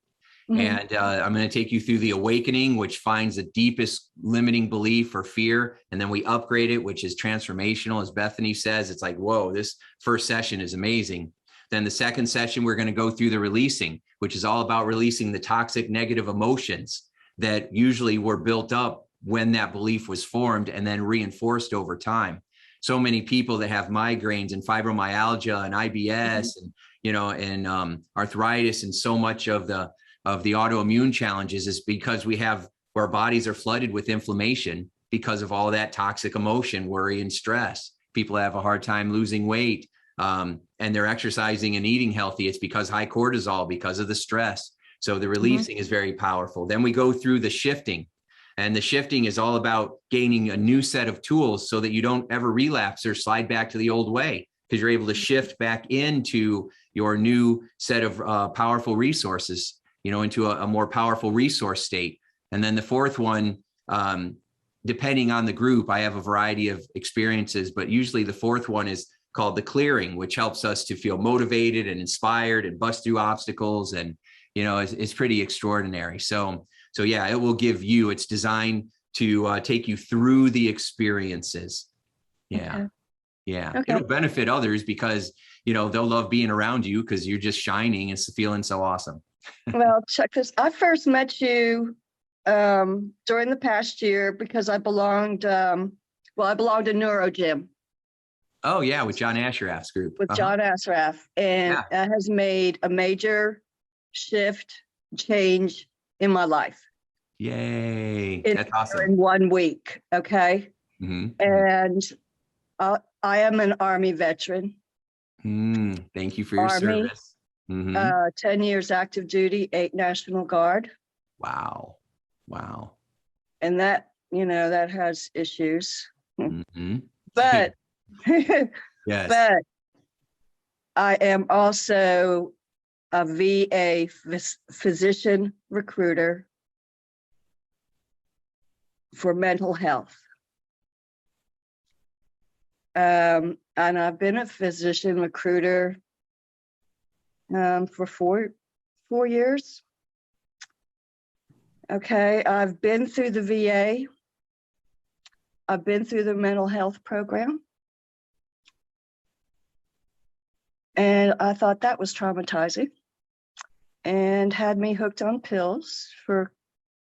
Mm-hmm. And I'm going to take you through the awakening, which finds the deepest limiting belief or fear. And then we upgrade it, which is transformational. As Bethany says, it's like, whoa, this first session is amazing. Then the second session, we're going to go through the releasing, which is all about releasing the toxic negative emotions that usually were built up when that belief was formed and then reinforced over time. So many people that have migraines and fibromyalgia and IBS and arthritis and so much of the autoimmune challenges is because our bodies are flooded with inflammation because of all that toxic emotion, worry, and stress. People have a hard time losing weight and they're exercising and eating healthy. It's because high cortisol, because of the stress. So the releasing is very powerful. Then we go through the shifting. And the shifting is all about gaining a new set of tools so that you don't ever relapse or slide back to the old way, because you're able to shift back into your new set of powerful resources, into a more powerful resource state. And then the fourth one, depending on the group, I have a variety of experiences, but usually the fourth one is called the clearing, which helps us to feel motivated and inspired and bust through obstacles. And, it's pretty extraordinary. So yeah, it will give you, it's designed to take you through the experiences. Yeah. Okay. Yeah. Okay. It'll benefit others because, they'll love being around you because you're just shining and feeling so awesome. Well, check this. I first met you during the past year because I belonged to NeuroGym Oh yeah, with John Ashraf's group. with John Asraf, and Yeah. that has made a major change in my life Yay. in, That's awesome. in 1 week. Okay. Mhm. And I am an Army veteran, Thank you for your Army, service. Mhm. 10 years active duty, 8 National Guard. Wow. Wow. And that, that has issues. Mhm. But, Yes. but I am also a VA physician recruiter for mental health. And I've been a physician recruiter for four years. Okay, I've been through the VA. I've been through the mental health program. And I thought that was traumatizing and had me hooked on pills for a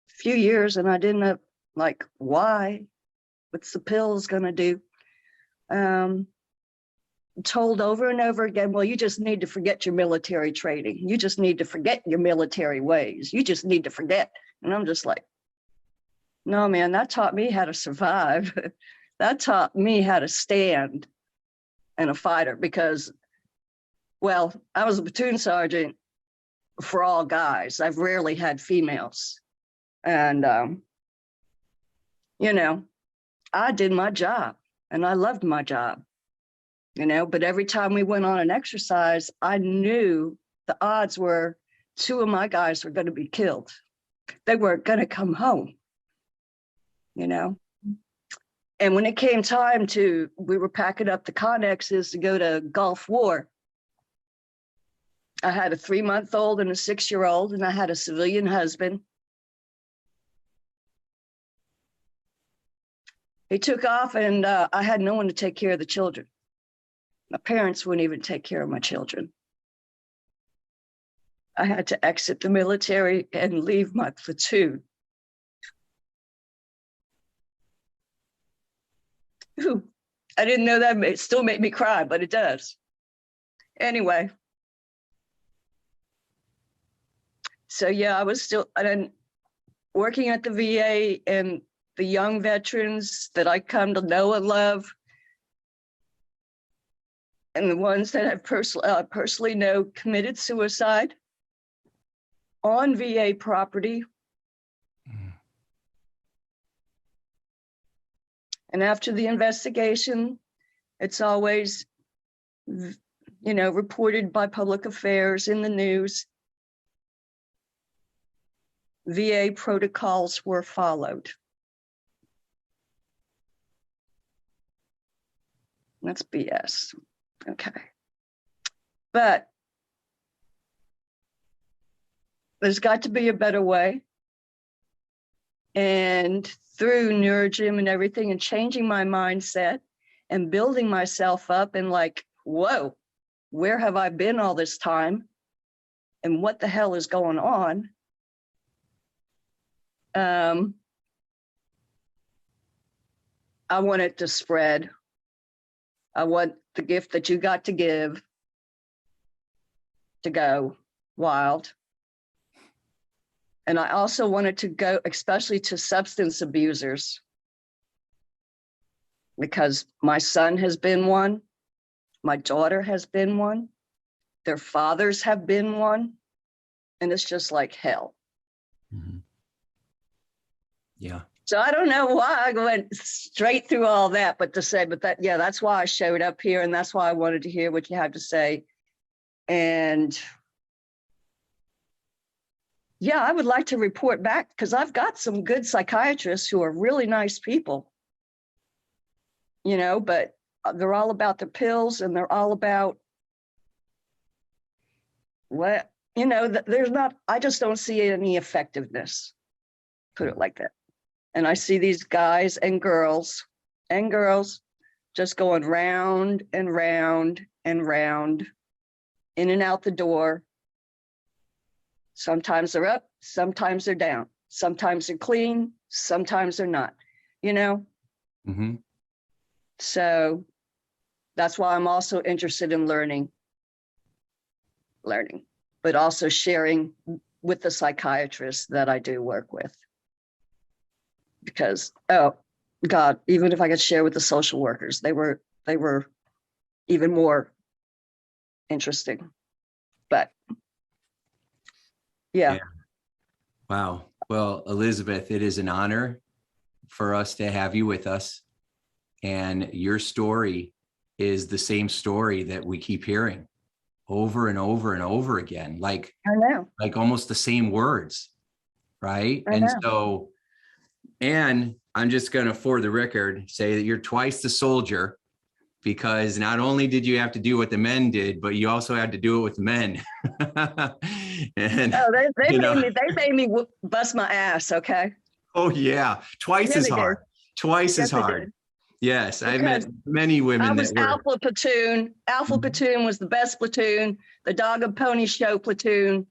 few years. And I didn't know, like, why? What's the pills going to do? Told over and over again, well, you just need to forget your military training. You just need to forget your military ways. You just need to forget. And I'm just like, no, man, that taught me how to survive. That taught me how to stand and a fighter because, well, I was a platoon sergeant for all guys. I've rarely had females. And, I did my job and I loved my job, but every time we went on an exercise, I knew the odds were 2 of my guys were going to be killed. They weren't going to come home, And when it came time we were packing up the connexes to go to Gulf War. I had a 3-month-old and a 6-year-old, and I had a civilian husband. He took off, and I had no one to take care of the children. My parents wouldn't even take care of my children. I had to exit the military and leave my platoon. Ooh, I didn't know that it still made me cry, but it does. Anyway. So yeah, I was still working at the VA, and the young veterans that I come to know and love, and the ones that I personally know committed suicide on VA property. And after the investigation, it's always, reported by public affairs in the news. VA protocols were followed. That's BS. Okay. But there's got to be a better way. And through NeuroGym and everything and changing my mindset and building myself up and like, whoa, where have I been all this time? And what the hell is going on? I want it to spread. I want the gift that you got to give to go wild. And I also wanted to go, especially to substance abusers, because my son has been one, my daughter has been one, their fathers have been one, and it's just like hell. Mm-hmm. Yeah. So I don't know why I went straight through all that, but that's why I showed up here, and that's why I wanted to hear what you have to say. And yeah, I would like to report back because I've got some good psychiatrists who are really nice people, but they're all about the pills and they're all about what, I just don't see any effectiveness, put it like that. And I see these guys and girls just going round and round and round, in and out the door, Sometimes they're up, sometimes they're down, sometimes they're clean, sometimes they're not, you know? Mm-hmm. So that's why I'm also interested in learning, but also sharing with the psychiatrists that I do work with. Because, oh God, even if I could share with the social workers, they were even more interesting. But yeah. Wow. Well, Elizabeth, it is an honor for us to have you with us. And your story is the same story that we keep hearing over and over and over again, like almost the same words, right? And I'm just going to, for the record, say that you're twice the soldier, because not only did you have to do what the men did, but you also had to do it with men. And they made me bust my ass. Okay. Oh yeah, twice as hard, twice as hard. Yes, I met many women. I was that were Alpha Platoon. Alpha Platoon was the best platoon, the dog and pony show platoon.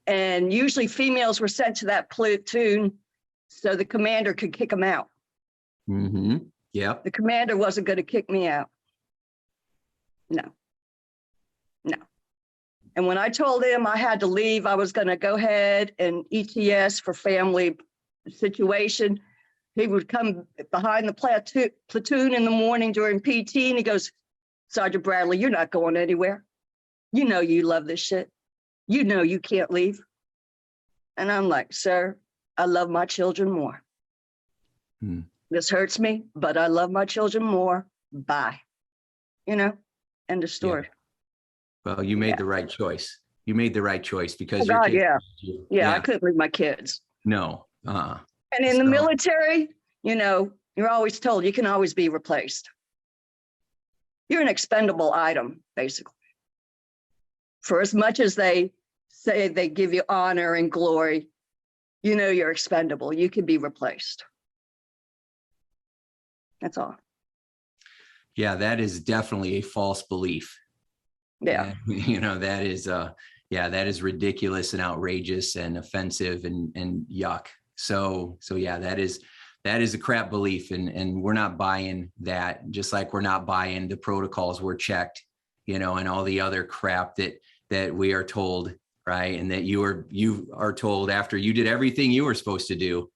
And usually females were sent to that platoon so the commander could kick them out. Mm-hmm. Yep. The commander wasn't going to kick me out. No. And when I told him I had to leave, I was going to go ahead and ETS for family situation. He would come behind the platoon in the morning during PT, and he goes, Sergeant Bradley, you're not going anywhere. You know you love this shit. You know you can't leave. And I'm like, sir, I love my children more. This hurts me, but I love my children more. Bye. End of story. Yeah. Well, you made the right choice. You made the right choice because your kids. Yeah, I couldn't leave my kids. No. And in the military, you're always told you can always be replaced. You're an expendable item, basically. For as much as they say they give you honor and glory, you're expendable. You can be replaced. That's all. Yeah, that is definitely a false belief. Yeah. That is ridiculous and outrageous and offensive and yuck. So yeah, that is a crap belief, and we're not buying that, just like we're not buying the protocols were checked, and all the other crap that we are told, right? And that you are told after you did everything you were supposed to do,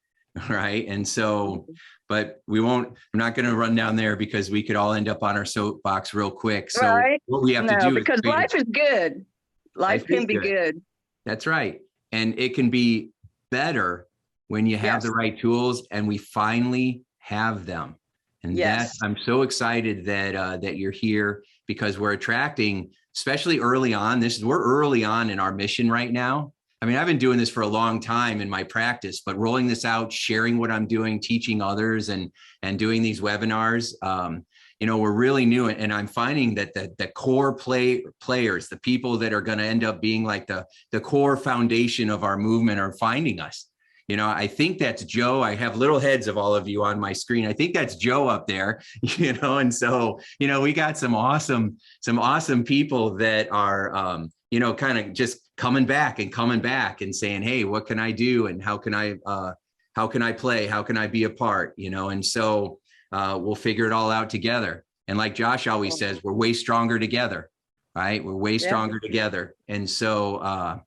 right? And so, but I'm not going to run down there because we could all end up on our soapbox real quick. So right. What we have to do because life is good. Life can be good. That's right. And it can be better when you have the right tools, and we finally have them. And I'm so excited that you're here, because we're attracting, especially early on. We're early on in our mission right now. I mean, I've been doing this for a long time in my practice, but rolling this out, sharing what I'm doing, teaching others, and doing these webinars, we're really new. And I'm finding that the core players, the people that are going to end up being like the core foundation of our movement, are finding us. I think that's Joe. I have little heads of all of you on my screen. I think that's Joe up there, and so, we got some awesome people that are, kind of just coming back and saying, hey, what can I do? And how can I play? How can I be a part? And so we'll figure it all out together. And like Josh always says, we're way stronger together, right? We're way stronger together. And so,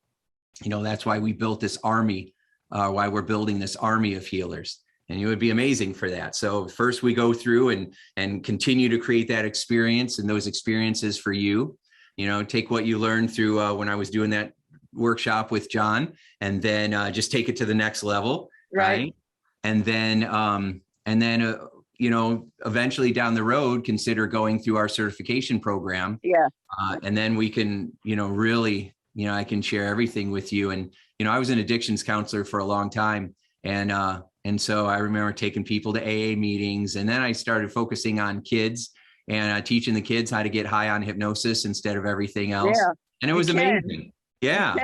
that's why we built this army, why we're building this army of healers. And it would be amazing for that. So first we go through and continue to create that experience and those experiences for you. Take what you learned through when I was doing that workshop with John, and then just take it to the next level. Right. And then, eventually down the road, consider going through our certification program. Yeah. And then we can, really, I can share everything with you. And, I was an addictions counselor for a long time. And so I remember taking people to AA meetings, and then I started focusing on kids and teaching the kids how to get high on hypnosis instead of everything else. Yeah, and it was amazing. Yeah.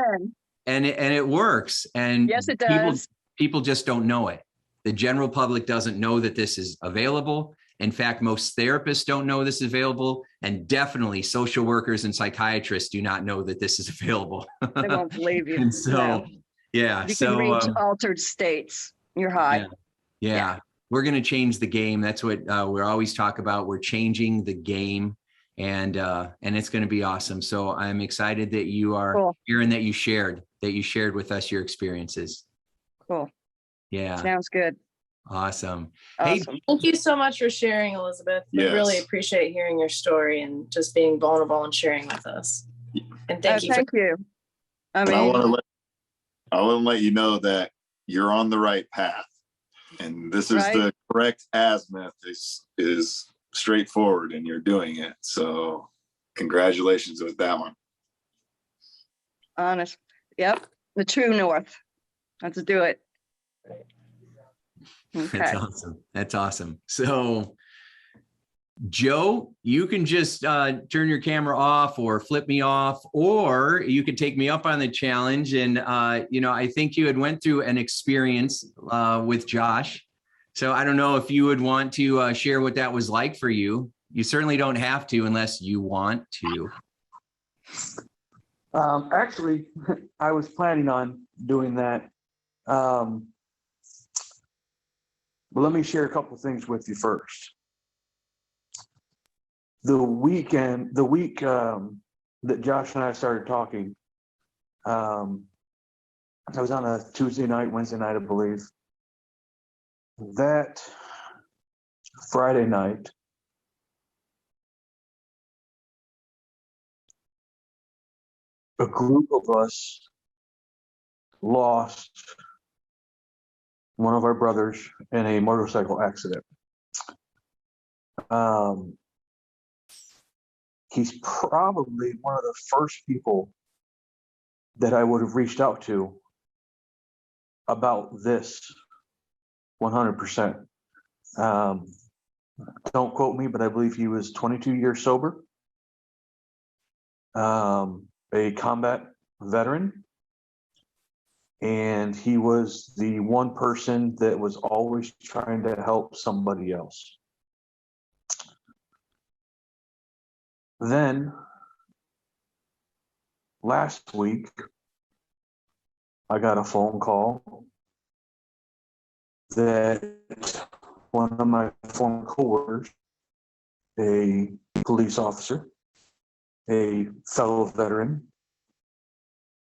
And it works. And yes, it does. People just don't know it. The general public doesn't know that this is available. In fact, most therapists don't know this is available, and definitely social workers and psychiatrists do not know that this is available. They won't believe you. And so, No. yeah. You So, can reach altered states. You're high. yeah. We're going to change the game. That's what we're always talk about. We're changing the game, and it's going to be awesome. So I'm excited that you are Cool. here and that you shared with us your experiences. Cool. Yeah. Sounds good. Awesome. Awesome. Hey, Thank you so much for sharing, Elizabeth. We Yes. really appreciate hearing your story and just being vulnerable and sharing with us. And thank you. Thank you. I And I want mean, to let you know that you're on the right path, and this is Right. the correct azimuth is straightforward, and you're doing it. So congratulations with that one. honest. Yep. The true north. Let's do it. Okay. That's awesome. That's awesome. So, Joe, you can just turn your camera off or flip me off, or you can take me up on the challenge. And, I think you had went through an experience with Josh. So I don't know if you would want to share what that was like for you. You certainly don't have to unless you want to. Actually, I was planning on doing that. But let me share a couple of things with you first. The week that Josh and I started talking, I was on a Tuesday night, Wednesday night, I believe. That Friday night, a group of us lost one of our brothers in a motorcycle accident. He's probably one of the first people that I would have reached out to about this 100%. Don't quote me, but I believe he was 22 years sober, a combat veteran, and he was the one person that was always trying to help somebody else. Then last week, I got a phone call that one of my former coworkers, a police officer, a fellow veteran,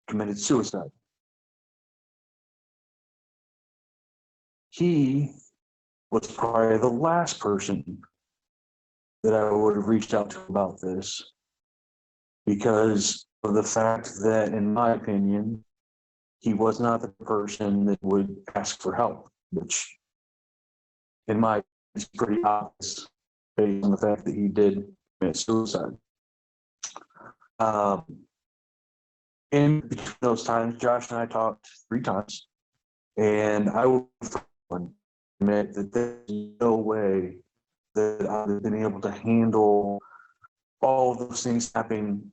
committed suicide. He was probably the last person that I would have reached out to about this, because of the fact that, in my opinion, he was not the person that would ask for help, which in my opinion is pretty obvious based on the fact that he did commit suicide. In between those times, Josh and I talked 3 times, and I would admit that there's no way that I would have been able to handle all of those things happening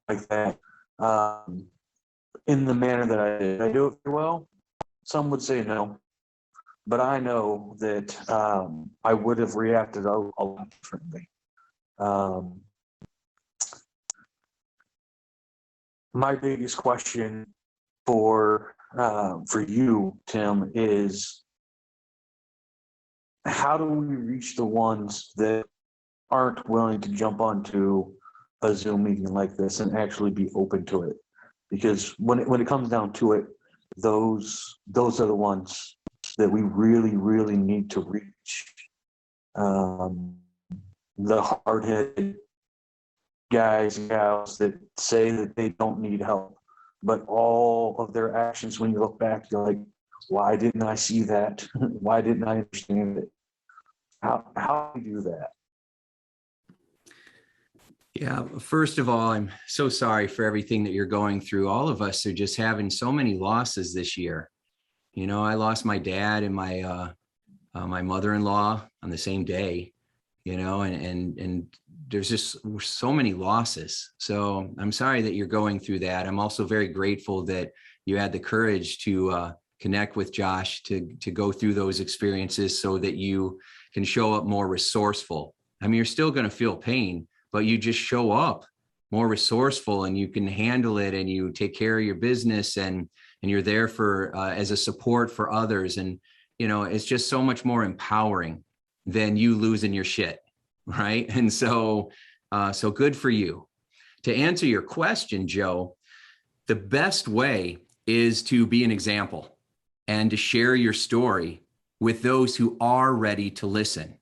like that in the manner that I did. I do it very well. Some would say no, but I know that I would have reacted a lot differently. My biggest question for you, Tim, is how do we reach the ones that aren't willing to jump onto a Zoom meeting like this and actually be open to it? Because when it comes down to it, those are the ones that we really, really need to reach. The hard-headed guys and gals that say that they don't need help, but all of their actions, when you look back, you're like, why didn't I see that? Why didn't I understand it? How do you do that? Yeah, first of all, I'm so sorry for everything that you're going through. All of us are just having so many losses this year. I lost my dad and my my mother-in-law on the same day, and there's just so many losses. So I'm sorry that you're going through that. I'm also very grateful that you had the courage to connect with Josh to go through those experiences so that you can show up more resourceful. I mean, you're still going to feel pain, but you just show up more resourceful, and you can handle it, and you take care of your business, and you're there for as a support for others. And, you know, it's just so much more empowering than you losing your shit. Right. And so good for you. To answer your question, Joe, the best way is to be an example and to share your story with those who are ready to listen.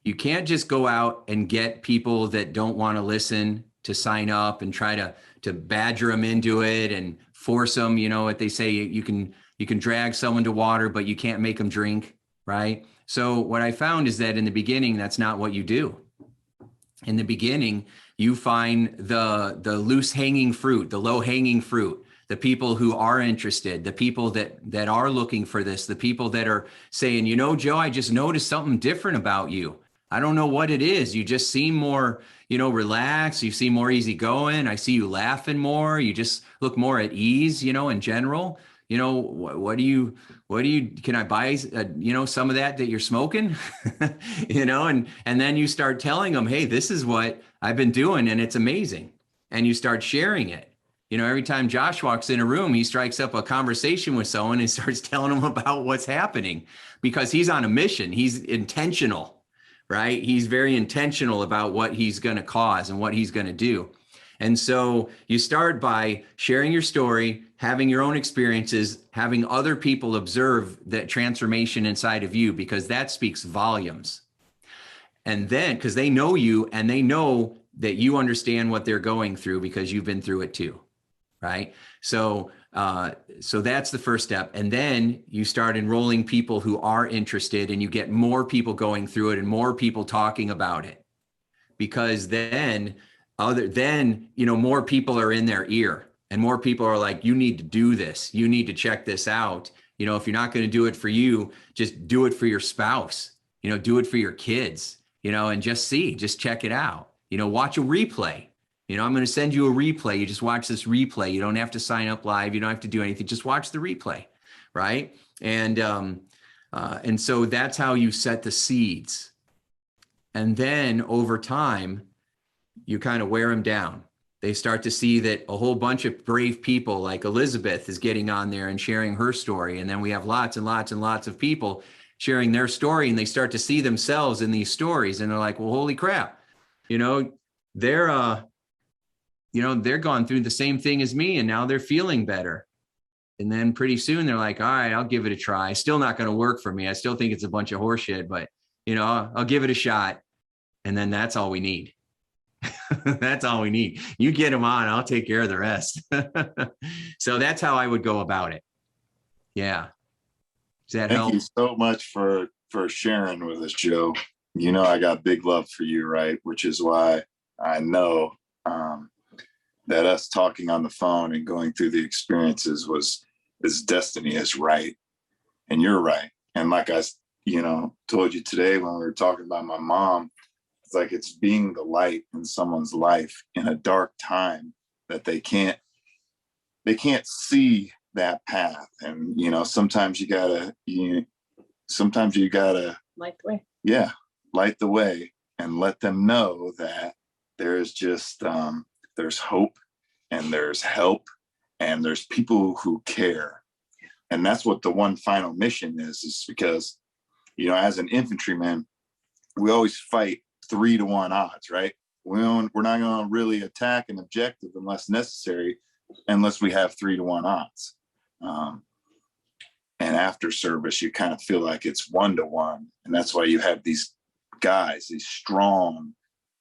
You can't just go out and get people that don't want to listen to sign up and try to badger them into it and force them. You know what they say, you can drag someone to water, but you can't make them drink, right? So what I found is that in the beginning, that's not what you do. In the beginning, you find the loose hanging fruit, the low hanging fruit, the people who are interested, the people that are looking for this, the people that are saying, you know, Joe, I just noticed something different about you. I don't know what it is. You just seem more, you know, relaxed. You seem more easygoing. I see you laughing more. You just look more at ease, you know, in general. You know, what do you, can I buy, you know, some of that you're smoking, you know, and then you start telling them, hey, this is what I've been doing and it's amazing. And you start sharing it. You know, every time Josh walks in a room, he strikes up a conversation with someone and starts telling them about what's happening, because he's on a mission. He's intentional, right? He's very intentional about what he's going to cause and what he's going to do. And so you start by sharing your story, having your own experiences, having other people observe that transformation inside of you, because that speaks volumes. And then, because they know you and they know that you understand what they're going through because you've been through it too, right? So that's the first step. And then you start enrolling people who are interested, and you get more people going through it and more people talking about it, because then you know, more people are in their ear, and more people are like, you need to do this. You need to check this out. You know, if you're not going to do it for you, just do it for your spouse, you know, do it for your kids, you know, and just check it out, you know, watch a replay. You know, I'm going to send you a replay. You just watch this replay. You don't have to sign up live. You don't have to do anything. Just watch the replay. Right. And so that's how you set the seeds. And then over time, you kind of wear them down. They start to see that a whole bunch of brave people like Elizabeth is getting on there and sharing her story. And then we have lots and lots and lots of people sharing their story, and they start to see themselves in these stories. And they're like, well, holy crap, you know, they're going through the same thing as me, and now they're feeling better. And then pretty soon they're like, all right, I'll give it a try. Still not going to work for me. I still think it's a bunch of horseshit, but you know, I'll give it a shot. And then that's all we need. That's all we need. You get them on, I'll take care of the rest. So that's how I would go about it. Yeah. Does that help? Thank you so much for sharing with us, Joe. You know, I got big love for you, right? Which is why I know that us talking on the phone and going through the experiences is destiny is right. And you're right. And like I, you know, told you today when we were talking about my mom, it's like it's being the light in someone's life in a dark time that they can't see that path. And, you know, sometimes you gotta Light the way. Yeah, light the way and let them know that there's just, there's hope and there's help and there's people who care. And that's what the one final mission is because, you know, as an infantryman, we always fight 3-to-1 odds, right? We're not going to really attack an objective unless necessary, unless we have 3-to-1 odds. And after service, you kind of feel like it's 1-to-1. And that's why you have these guys, these strong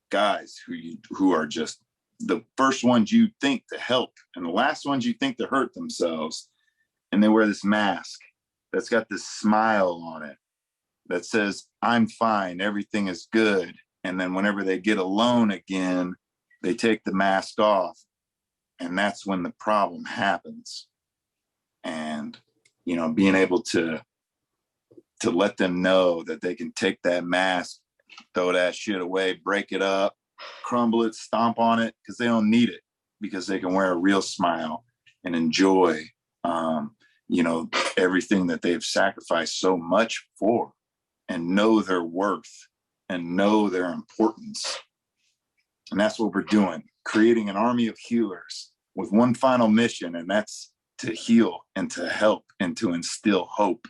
guys who are just the first ones you think to help and the last ones you think to hurt themselves. And they wear this mask that's got this smile on it that says, I'm fine, everything is good. And then whenever they get alone again, they take the mask off. And that's when the problem happens. And, you know, being able to let them know that they can take that mask, throw that shit away, break it up, crumble it, stomp on it, because they don't need it, because they can wear a real smile and enjoy, you know, everything that they've sacrificed so much for. and know their worth and know their importance. And that's what we're doing, creating an army of healers with one final mission, and that's to heal and to help and to instill hope.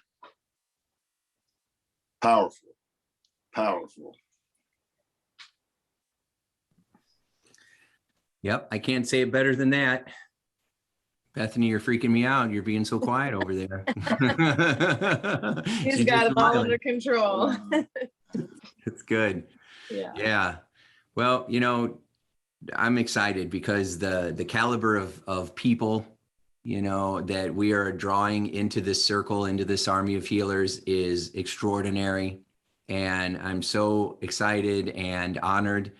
Powerful, powerful. Yep, I can't say it better than that. Bethany, you're freaking me out. You're being so quiet over there. He's She's got just it all smiling. under control. It's good. Yeah. Yeah. Well, you know, I'm excited because the caliber of people, you know, that we are drawing into this circle, into this army of healers is extraordinary. And I'm so excited and honored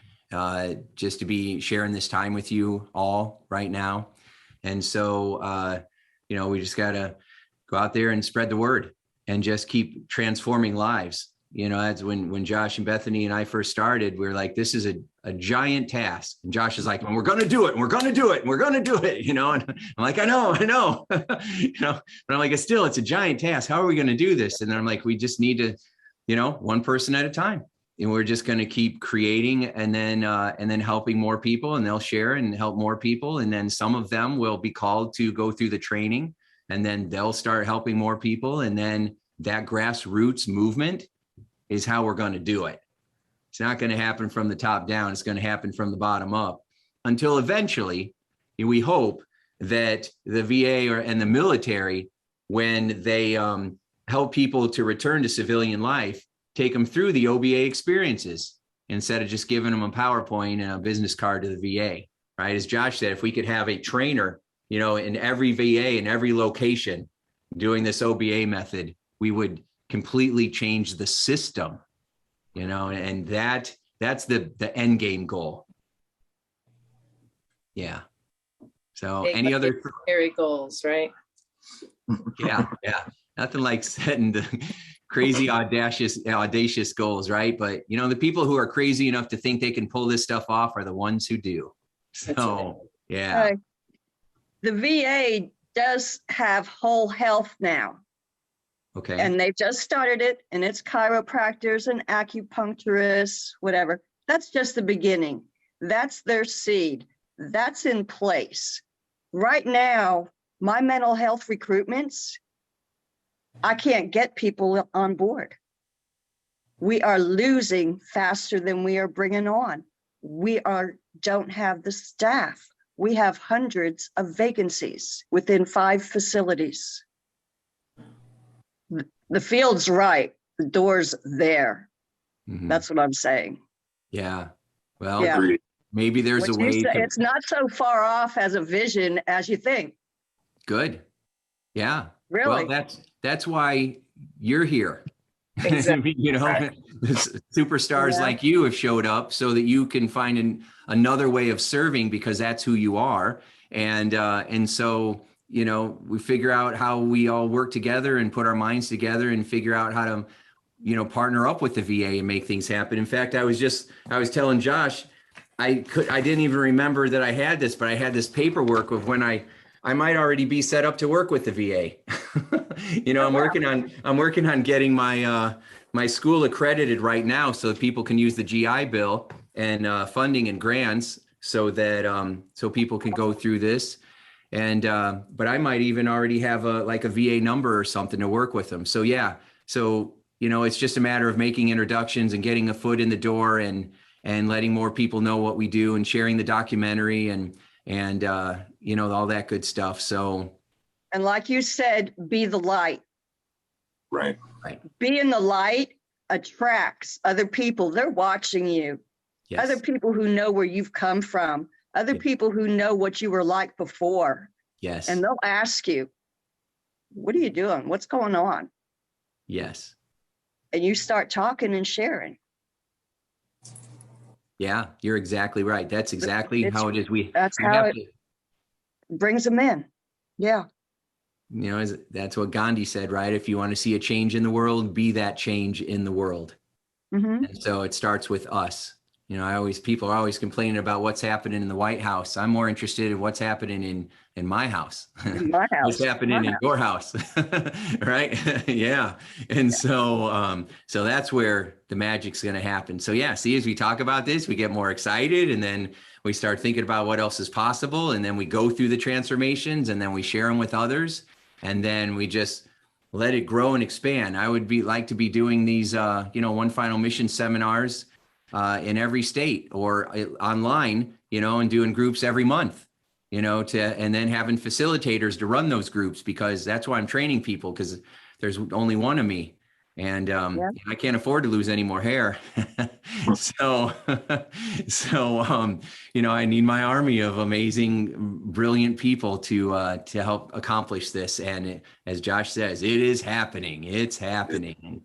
just to be sharing this time with you all right now. And so, you know, we just got to go out there and spread the word and just keep transforming lives. You know, that's when Josh and Bethany and I first started, we were like, this is a giant task. And Josh is like, well, we're going to do it. And we're going to do it. And we're going to do it. You know, and I'm like, I know. you know, but I'm like, it's a giant task. How are we going to do this? And then I'm like, we just need to, you know, one person at a time. And we're just going to keep creating and then helping more people, and they'll share and help more people. And then some of them will be called to go through the training, and then they'll start helping more people. And then that grassroots movement is how we're going to do it. It's not going to happen from the top down. It's going to happen from the bottom up until eventually we hope that the VA and the military, when they help people to return to civilian life, take them through the OBA experiences instead of just giving them a PowerPoint and a business card to the VA, right? As Josh said, if we could have a trainer, you know, in every VA, in every location doing this OBA method, we would completely change the system, you know, and that's the end game goal. Yeah. So any other scary goals, right? Yeah. Nothing like setting the crazy audacious goals, right? But you know, the people who are crazy enough to think they can pull this stuff off are the ones who do. So yeah. The VA does have whole health now. Okay. And they've just started it, and it's chiropractors and acupuncturists, whatever. That's just the beginning. That's their seed. That's in place. Right now, my mental health recruitments, I can't get people on board. We are losing faster than we are bringing on. We don't have the staff. We have hundreds of vacancies within 5 facilities. The field's right. The door's there. Mhm. That's what I'm saying. Yeah. Well, Yeah. maybe there's What a way. you say, it's not so far off as a vision as you think. Good. Yeah. Really? Well, that's why you're here. Exactly. You know, superstars Yeah. like you have showed up so that you can find another way of serving, because that's who you are. And so, you know, we figure out how we all work together and put our minds together and figure out how to, you know, partner up with the VA and make things happen. In fact, I was telling Josh, I didn't even remember that I had this, but I had this paperwork of when I might already be set up to work with the VA. You know, I'm working on getting my school accredited right now so that people can use the GI Bill and funding and grants so that so people can go through this. And but I might even already have a VA number or something to work with them. So yeah, so you know, it's just a matter of making introductions and getting a foot in the door and letting more people know what we do and sharing the documentary and you know, all that good stuff. So, And like you said, be the light. Right. Being the light attracts other people. They're watching you. yes. Other people who know where you've come from. Other Yeah. people who know what you were like before. Yes. And they'll ask you, what are you doing? What's going on? Yes. And you start talking and sharing. Yeah, you're exactly right. That's exactly how it is. That's we how have it to, brings them in. Yeah. you know, that's what Gandhi said, right? If you want to see a change in the world, be that change in the world. Mm-hmm. And so it starts with us. You know, people are always complaining about what's happening in the White House. I'm more interested in what's happening in my house. In my house. What's happening in your house, right? Yeah. And so, so that's where the magic's going to happen. So yeah, see, as we talk about this, we get more excited, and then we start thinking about what else is possible. And then we go through the transformations, and then we share them with others. And then we just let it grow and expand. I would like to be doing these, One Final Mission seminars in every state or online, and doing groups every month, and then having facilitators to run those groups, because that's why I'm training people, because there's only one of me, and I can't afford to lose any more hair. So, I need my army of amazing, brilliant people to help accomplish this. And as Josh says, it is happening. It's happening.